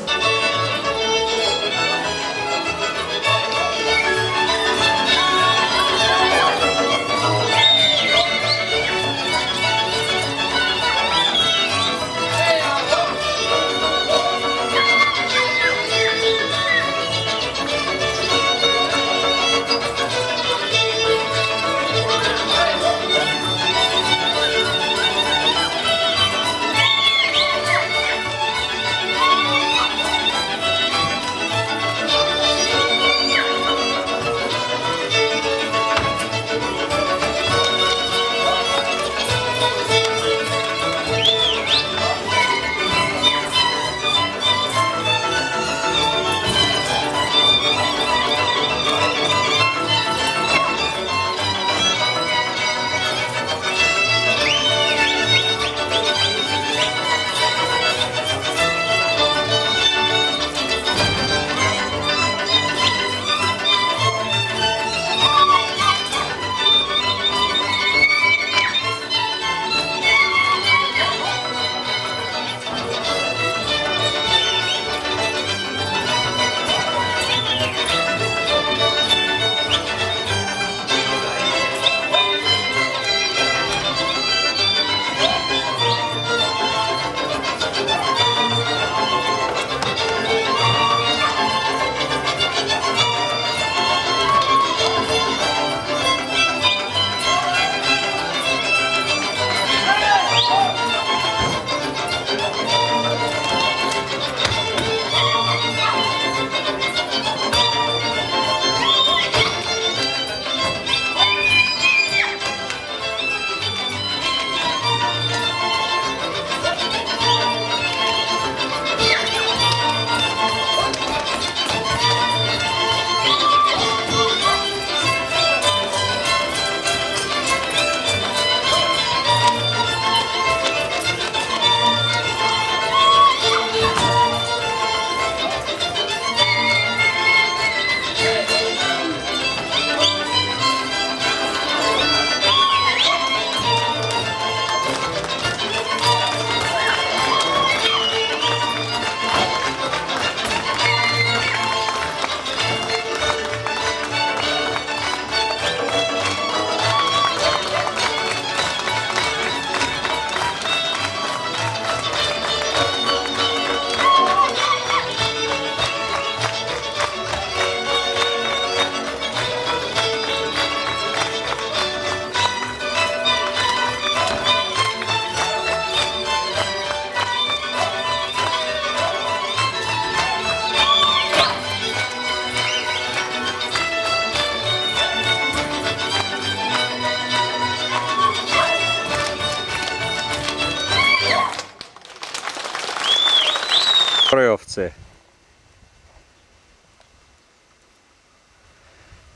Srdce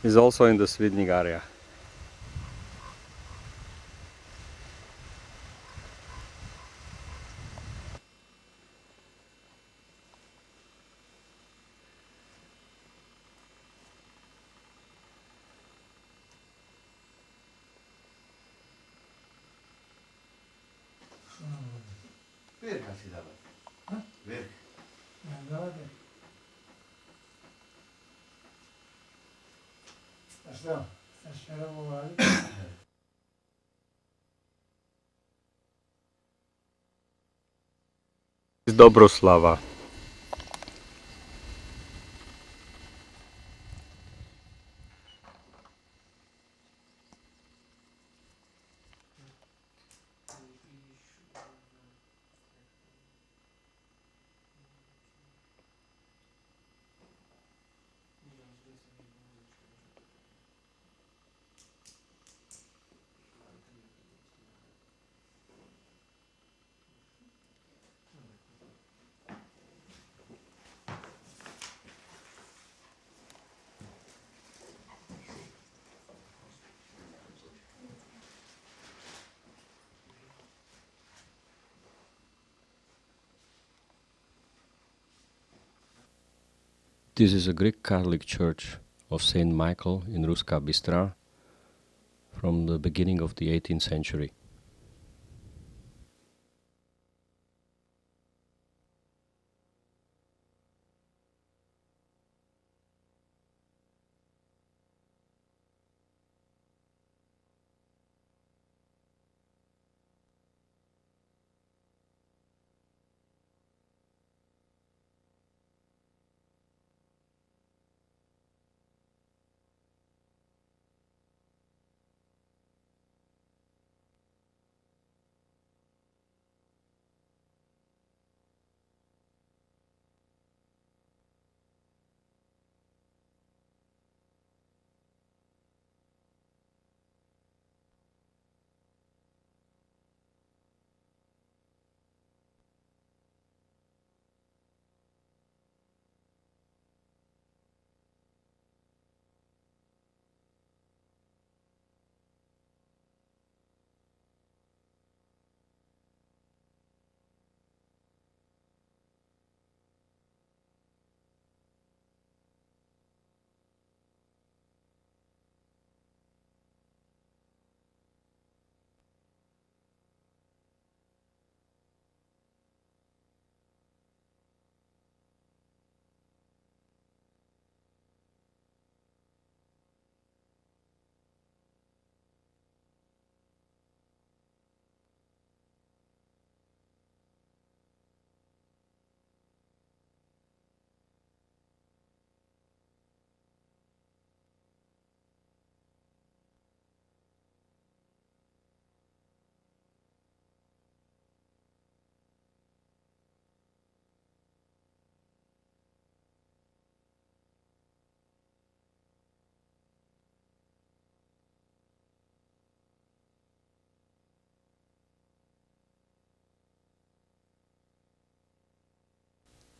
is also in the Svidnik area. Vérka si dávať. Vérka. Z Dobroslava. This is a Greek Catholic church of Saint Michael in Ruska Bystra from the beginning of the 18th century.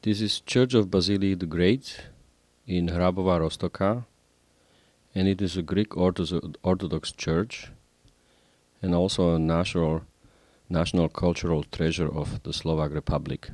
This is Church of Basili the Great in Hrabova Rostoka, and it is a Greek Orthodox church and also a national cultural treasure of the Slovak Republic.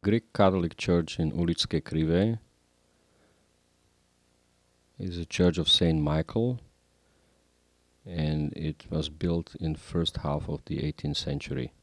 Greek Catholic Church in Ulické Krivé is a church of Saint Michael, and it was built in first half of the 18th century.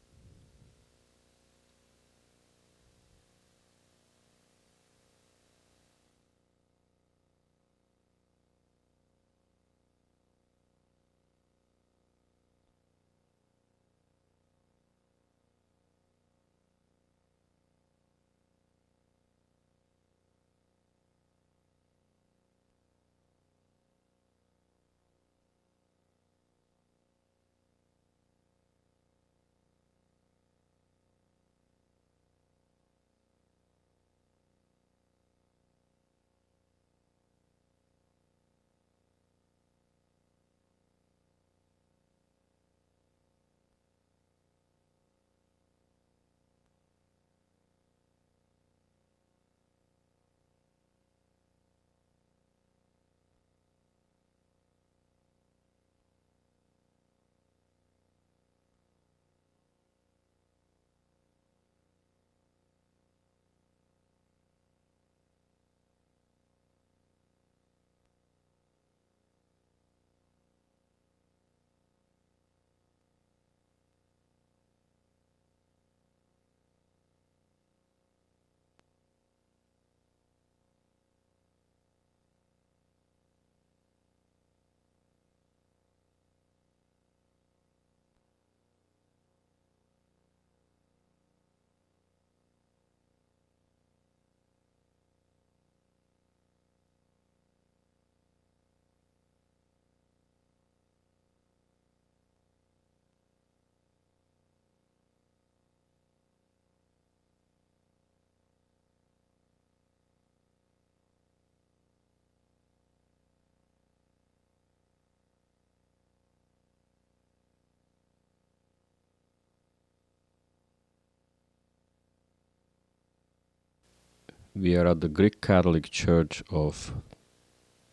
We are at the Greek Catholic Church of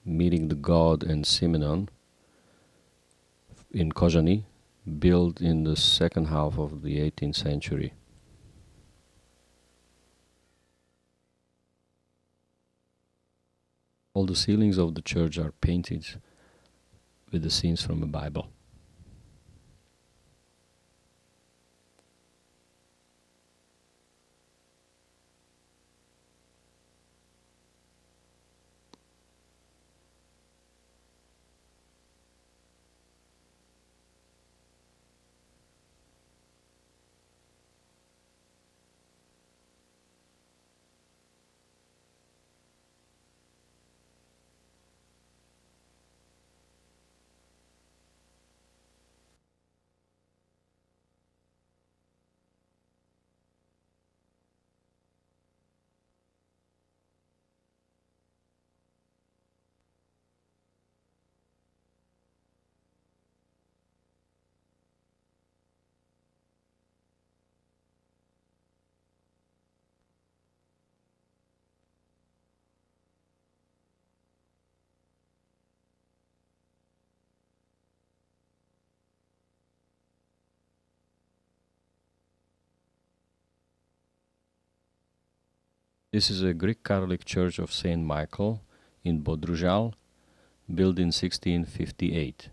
Meeting the God and Simenon in Kozhany, built in the second half of the 18th century. All the ceilings of the church are painted with the scenes from the Bible. This is a Greek Catholic Church of Saint Michael in Bodružal, built in 1658.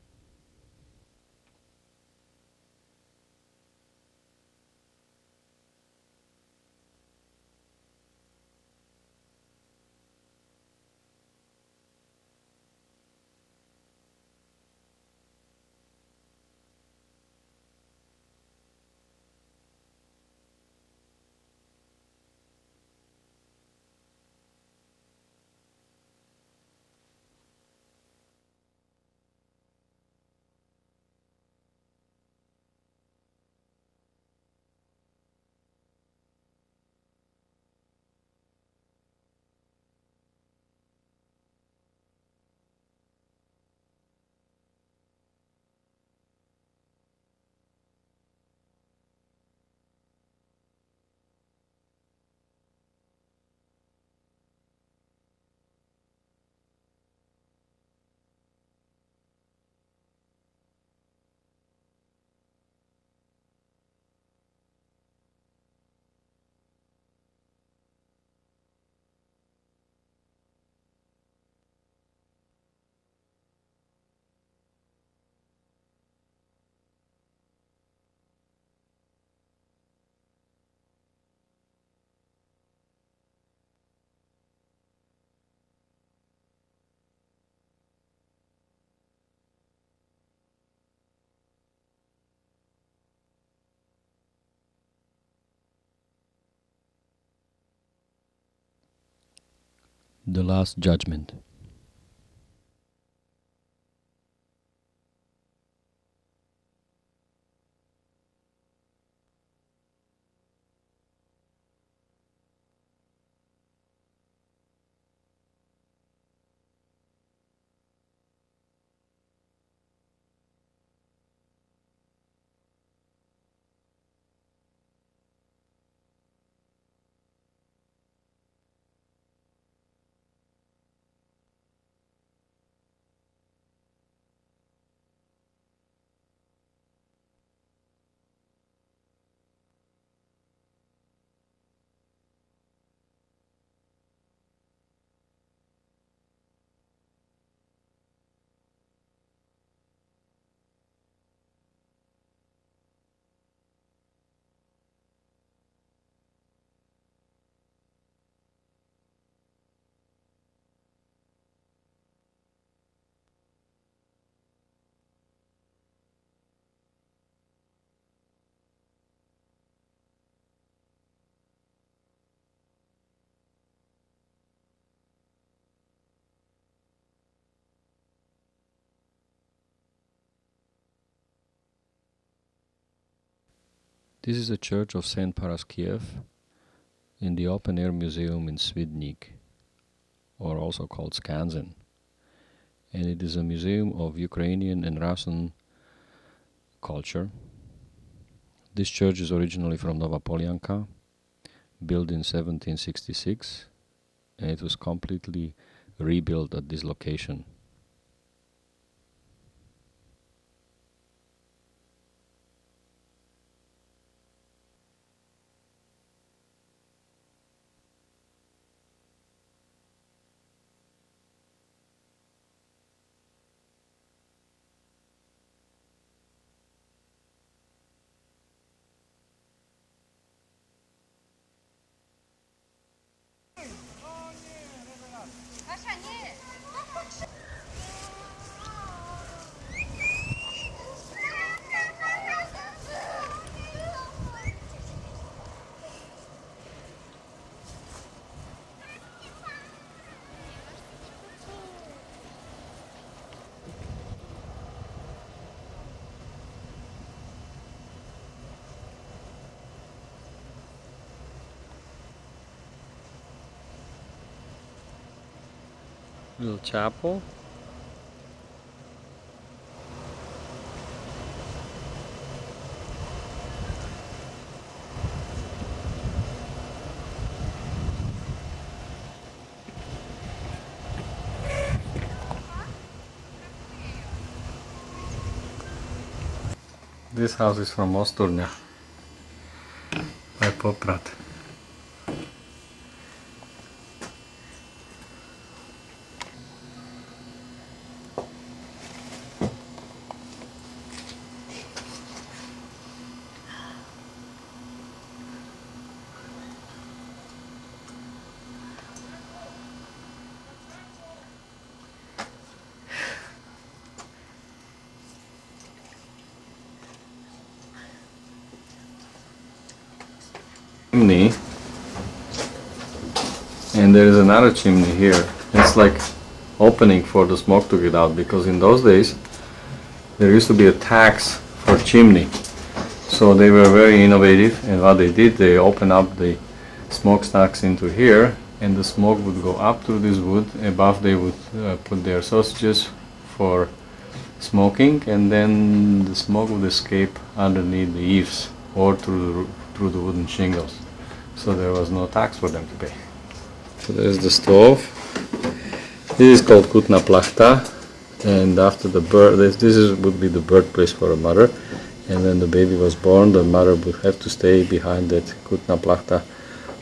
The Last Judgment. This is a church of St. Paraskiev in the open-air museum in Svidnik, or also called Skansen. And it is a museum of Ukrainian and Russian culture. This church is originally from Nova Polyanka, built in 1766, and it was completely rebuilt at this location. Little chapel. This house is from Osturňa by Poprad. Chimney, and there is another chimney here. It's like opening for the smoke to get out, because in those days there used to be a tax for chimney, so they were very innovative, and what they did, they opened up the smokestacks into here, and the smoke would go up through this wood. Above they would put their sausages for smoking, and then the smoke would escape underneath the eaves or through the wooden shingles, so there was no tax for them to pay. So there's the stove. This is called Kutna Plachta, and after the birth, would be the birthplace for a mother, and when the baby was born, the mother would have to stay behind that Kutna Plachta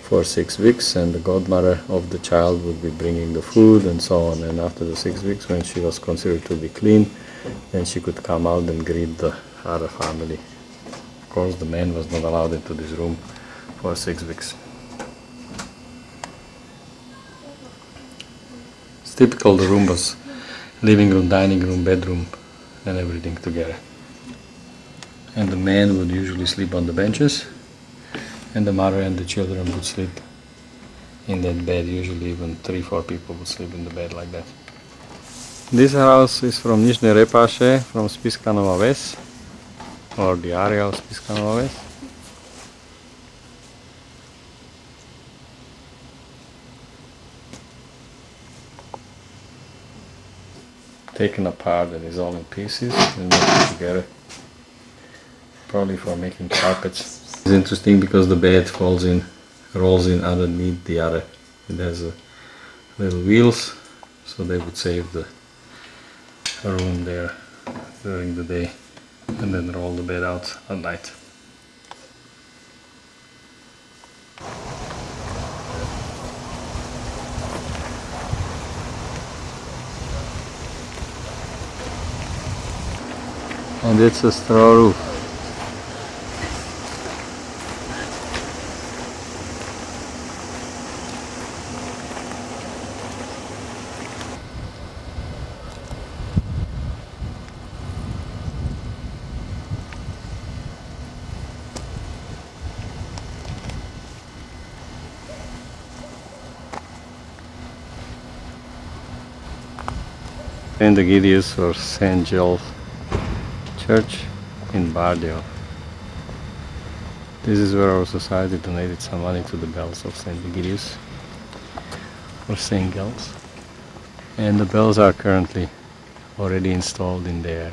for 6 weeks, and the godmother of the child would be bringing the food and so on, and after the 6 weeks, when she was considered to be clean, then she could come out and greet the other family. Of course, the man was not allowed into this room for 6 weeks. It's typical, the room was living room, dining room, bedroom, and everything together. And the man would usually sleep on the benches, and the mother and the children would sleep in that bed. Usually even 3-4 people would sleep in the bed like that. This house is from Nižné Repaše, from Spišská Nová Ves, or the area of Spišská Nová Ves. Taken apart and is all in pieces and put together, probably for making carpets. It's interesting because the bed rolls in underneath the other. It has little wheels, so they would save the room there during the day and then roll the bed out at night. And it's a straw roof. St. Egidius or St. Giles Church in Bardeo. This is where our society donated some money to the bells of St. Egidius or St. Giles. And the bells are currently already installed in there.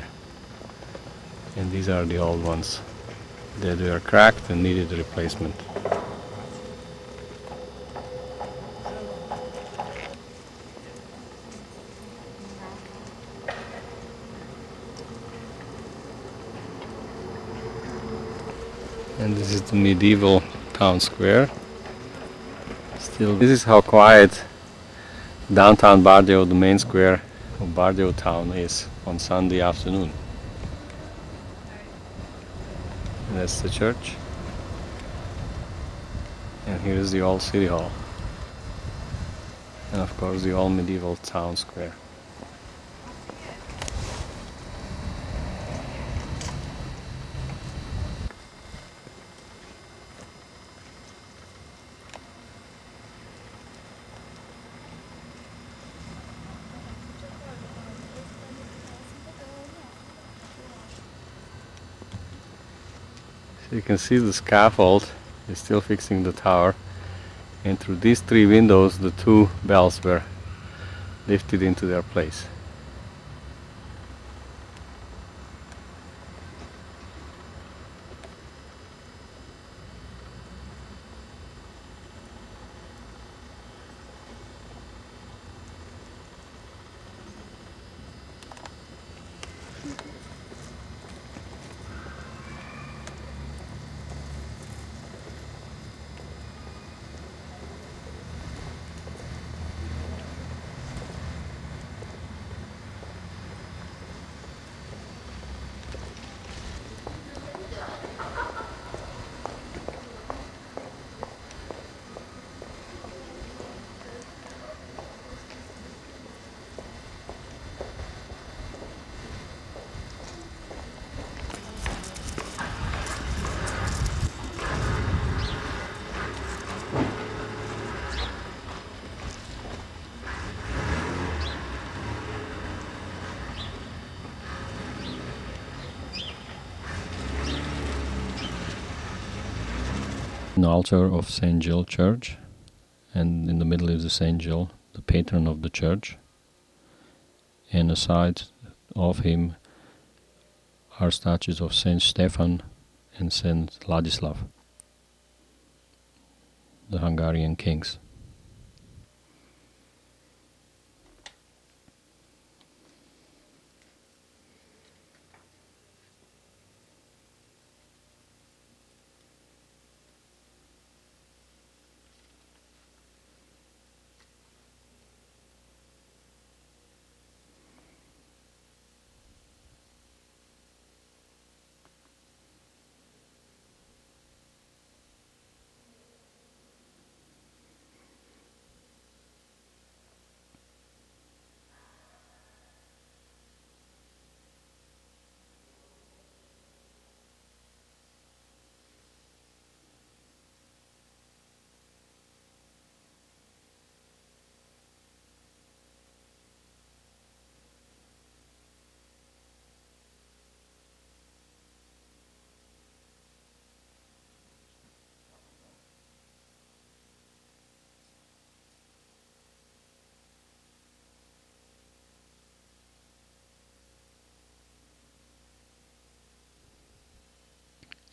And these are the old ones that were cracked and needed replacement. And this is the medieval town square. Still, this is how quiet downtown Bardeo, the main square of Bardeo town, is on Sunday afternoon. And that's the church. And here is the old city hall. And of course the old medieval town square. So you can see the scaffold is still fixing the tower, and through these 3 windows the 2 bells were lifted into their place. An altar of St. Giles Church, and in the middle is the St. Giles, the patron of the church, and aside of him are statues of St. Stephen and St. Ladislav, the Hungarian kings.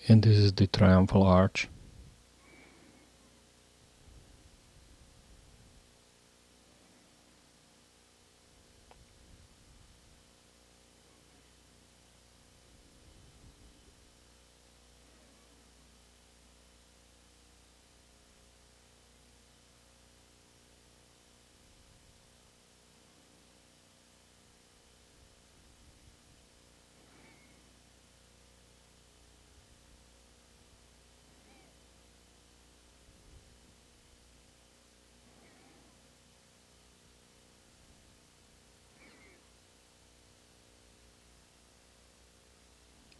And this is the triumphal arch.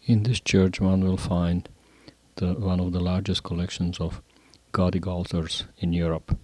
In this church one will find one of the largest collections of Gothic altars in Europe.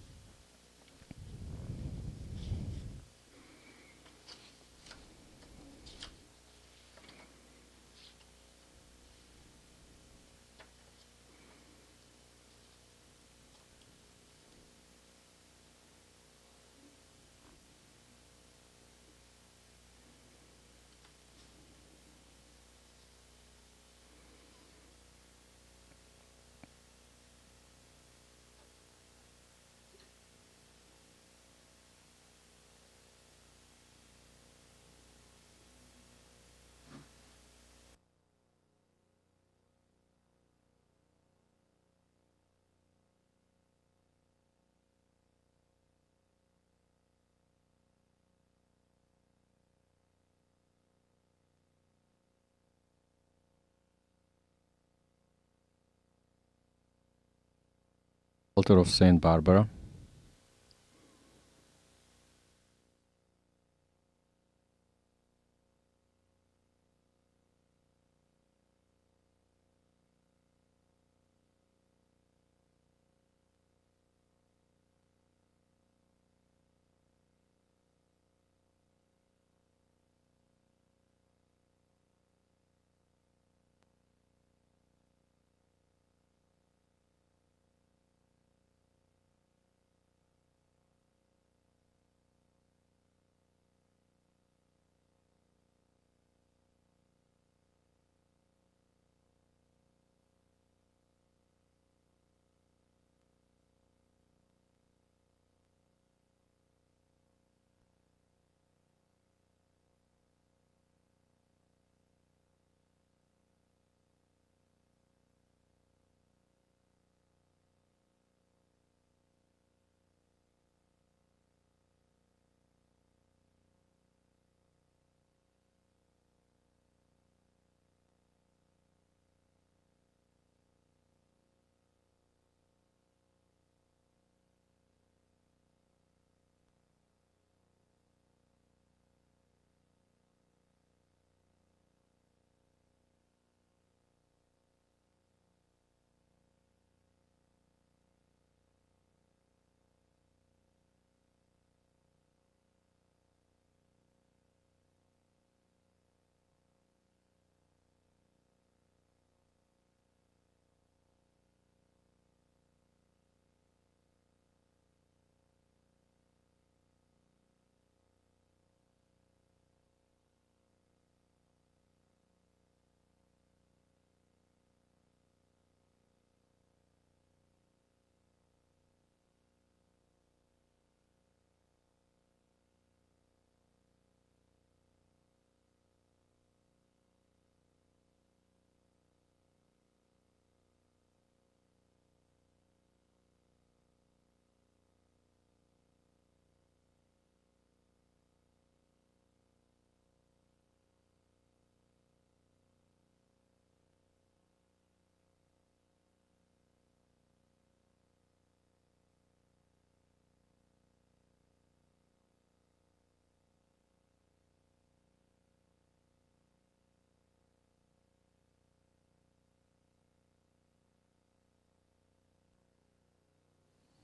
Altar of Saint Barbara.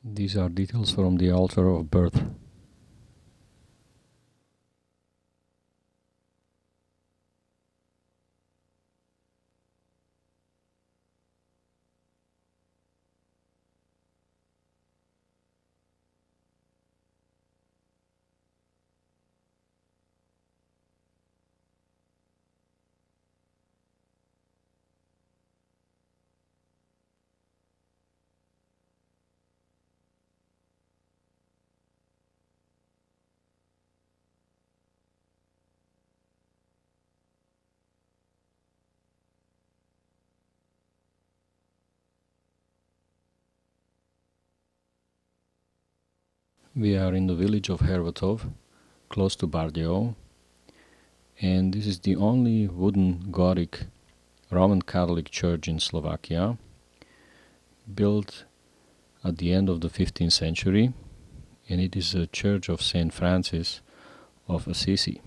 These are details from the altar of birth. We are in the village of Hervatov, close to Bardejov, and this is the only wooden Gothic Roman Catholic church in Slovakia, built at the end of the 15th century, and it is a church of Saint Francis of Assisi.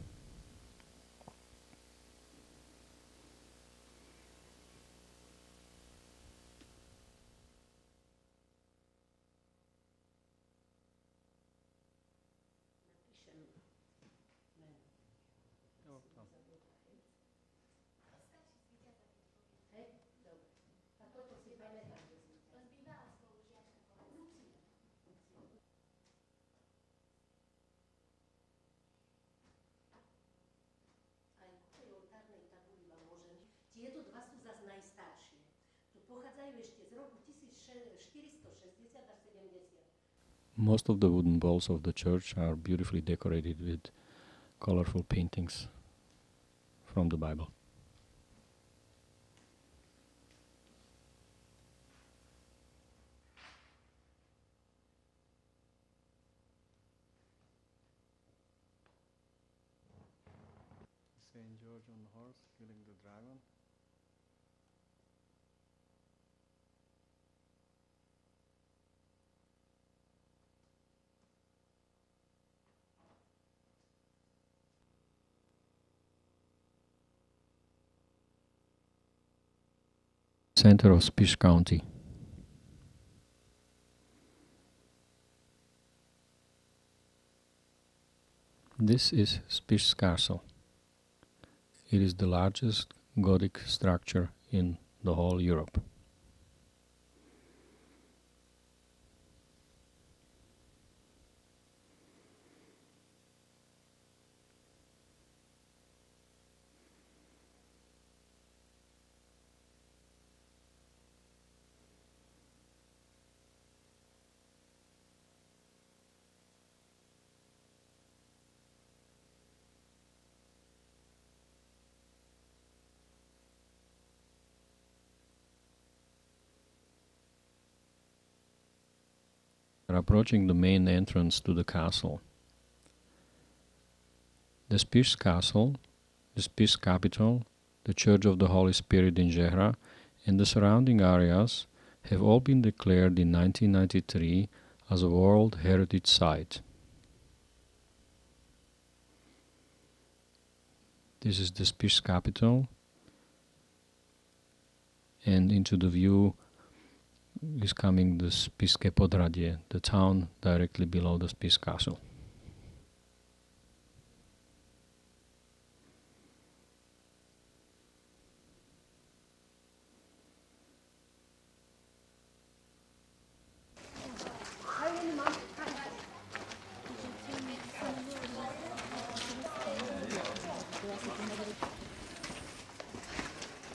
Tieto dva sú zase najstaršie. Tu pochádzajú ešte z roku 1460 až 70. Most of the wooden walls of the church are beautifully decorated with colorful paintings from the Bible. Saint George on the horse killing the dragon. Center of Spiš County. This is Spiš Castle. It is the largest Gothic structure in the whole Europe. We are approaching the main entrance to the castle. The Spiš Castle, the Spiš capital, the Church of the Holy Spirit in Žehra, and the surrounding areas have all been declared in 1993 as a World Heritage Site. This is the Spiš capital, and into the view is coming the Spišské Podhradie, the town directly below the Spiš Castle.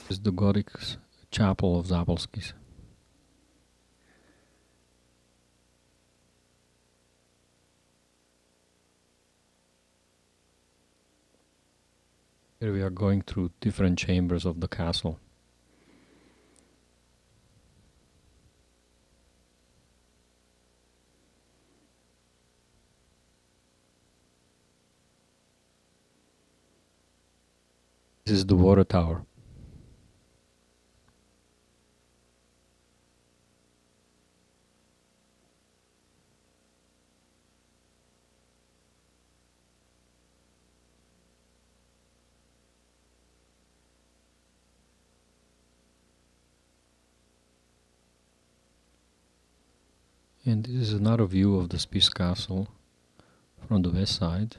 This is the Gothic chapel of Zapolskis. Here we are going through different chambers of the castle. This is the water tower. And this is another view of the Spiš Castle from the west side,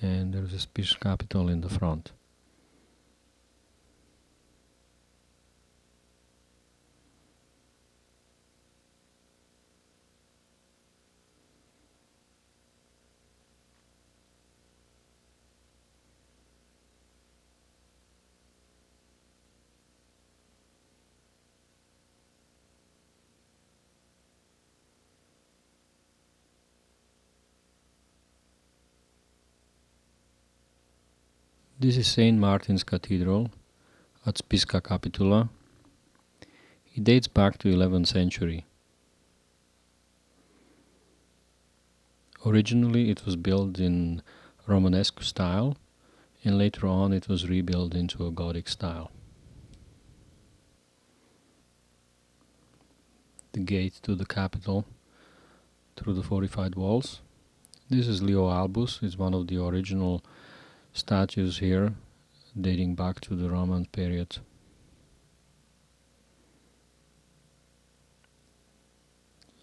and there is a Spiš capital in the front. This is St. Martin's Cathedral at Spišská Kapitula. It dates back to 11th century. Originally it was built in Romanesque style, and later on it was rebuilt into a Gothic style. The gate to the capital through the fortified walls. This is Leo Albus. It's one of the original statues here, dating back to the Roman period.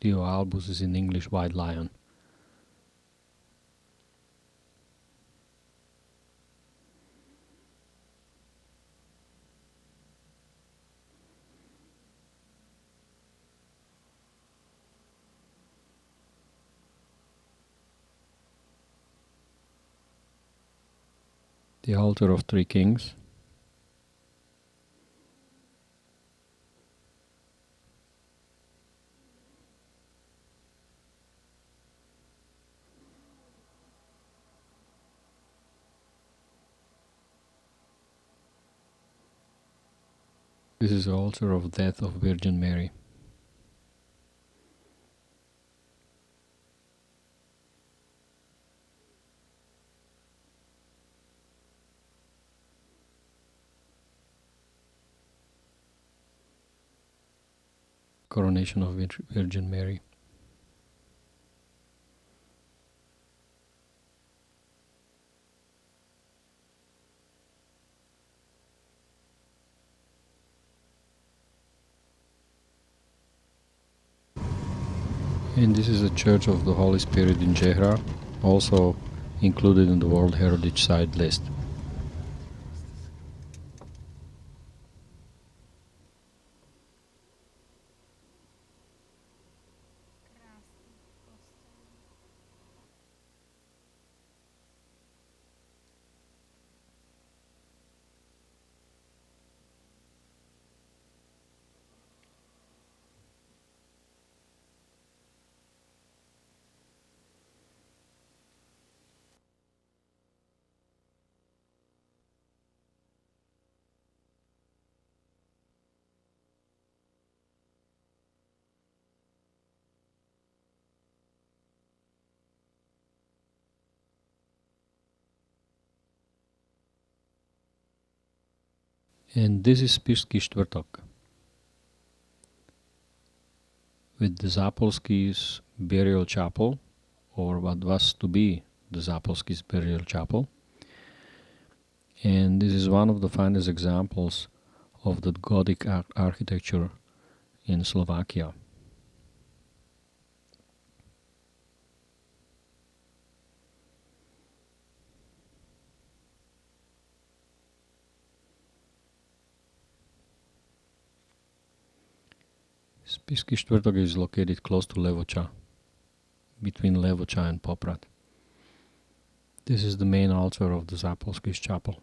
Leo Albus is in English White Lion. The altar of three kings. This is the altar of death of Virgin Mary. Coronation of Virgin Mary. And this is the Church of the Holy Spirit in Jehra, also included in the World Heritage Site list. And this is Spišský štvrtok, with the Zapolsky's burial chapel, or what was to be the Zapolsky's burial chapel. And this is one of the finest examples of the Gothic architecture in Slovakia. Spišský štvrtok is located close to Levoča, between Levoča and Poprad. This is the main altar of the Zapolsky's chapel.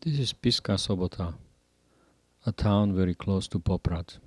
This is Spišská Sobota, a town very close to Poprad.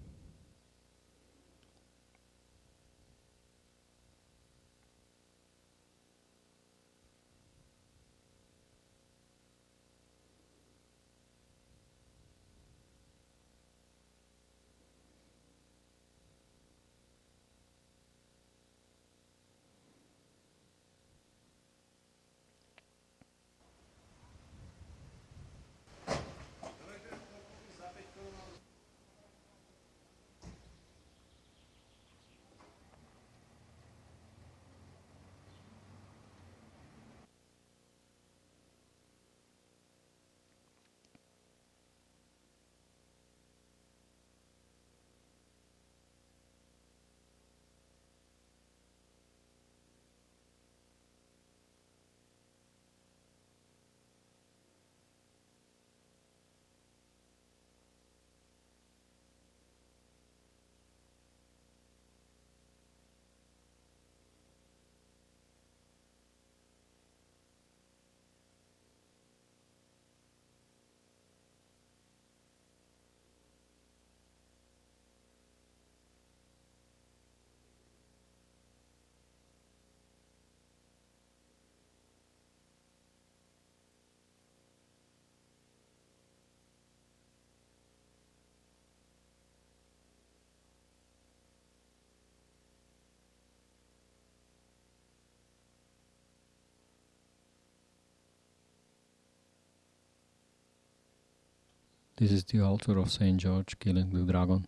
This is the altar of Saint George killing the dragon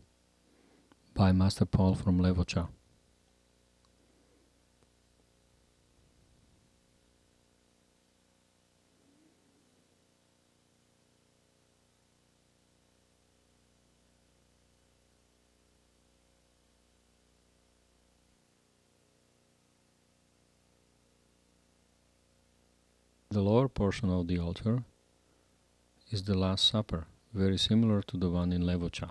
by Master Paul from Levoča. The lower portion of the altar is the Last Supper, very similar to the one in Levoča.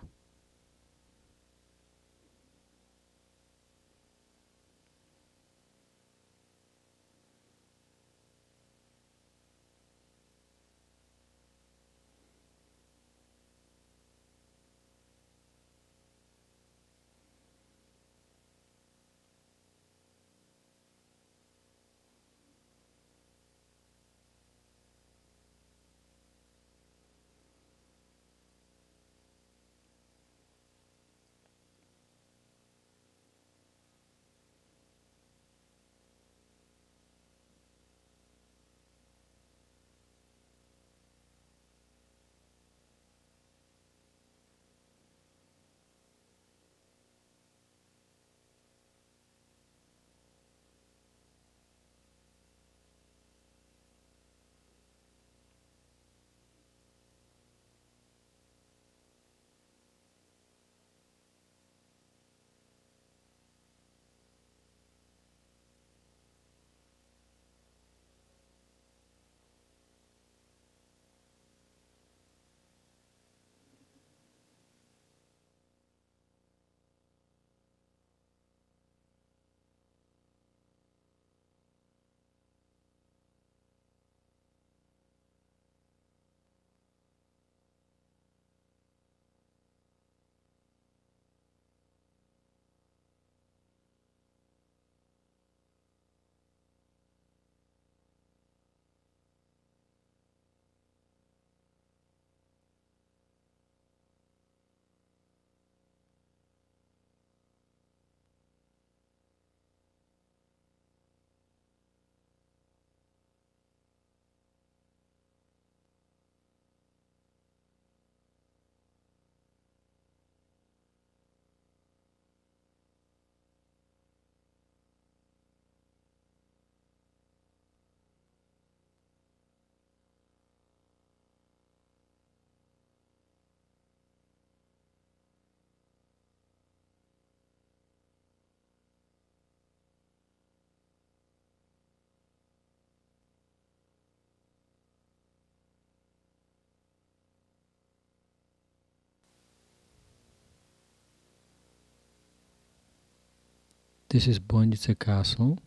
This is Bojnice Castle,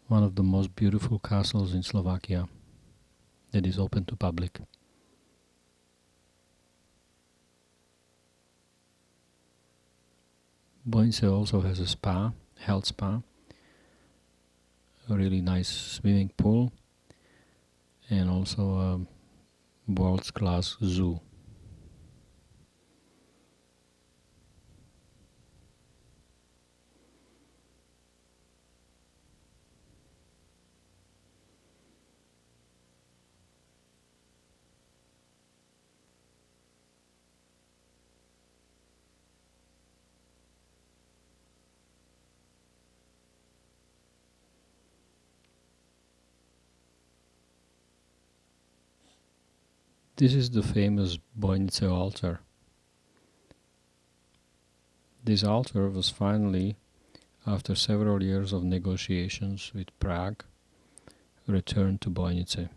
one of the most beautiful castles in Slovakia that is open to public. Bojnice also has a spa, health spa, a really nice swimming pool, and also a world's class zoo. This is the famous Bojnice altar. This altar was finally, after several years of negotiations with Prague, returned to Bojnice.